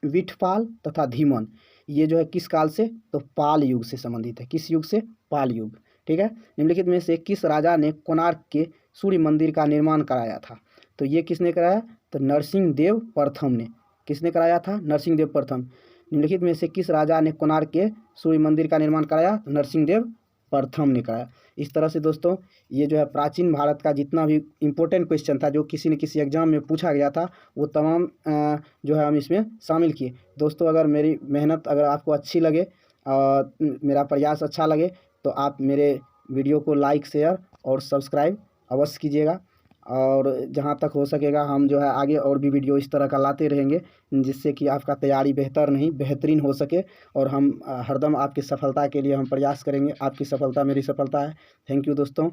विठपाल तथा धीमन ये जो है किस काल से? तो पाल युग से संबंधित है। किस युग से? पाल युग। ठीक है। निम्नलिखित में से किस राजा ने कोणार्क के सूर्य मंदिर का निर्माण कराया था? तो ये किसने कराया? तो नरसिंहदेव प्रथम ने। किसने कराया था? नरसिंहदेव प्रथम। निम्नलिखित में से किस राजा ने कोणार्क के सूर्य मंदिर का निर्माण कराया? तो नरसिंहदेव प्रथम ने कराया। इस तरह से दोस्तों ये जो है प्राचीन भारत का जितना भी इम्पोर्टेंट क्वेश्चन था जो किसी न किसी एग्जाम में पूछा गया था वो तमाम जो है हम इसमें शामिल किए। दोस्तों अगर मेरी मेहनत अगर आपको अच्छी लगे, मेरा प्रयास अच्छा लगे तो आप मेरे वीडियो को लाइक, शेयर और सब्सक्राइब अवश्य कीजिएगा। और जहाँ तक हो सकेगा हम जो है आगे और भी वीडियो इस तरह का लाते रहेंगे, जिससे कि आपका तैयारी बेहतर नहीं बेहतरीन हो सके। और हम हरदम आपकी सफलता के लिए हम प्रयास करेंगे। आपकी सफलता मेरी सफलता है। थैंक यू दोस्तों,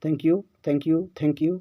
thank you, thank you, thank you.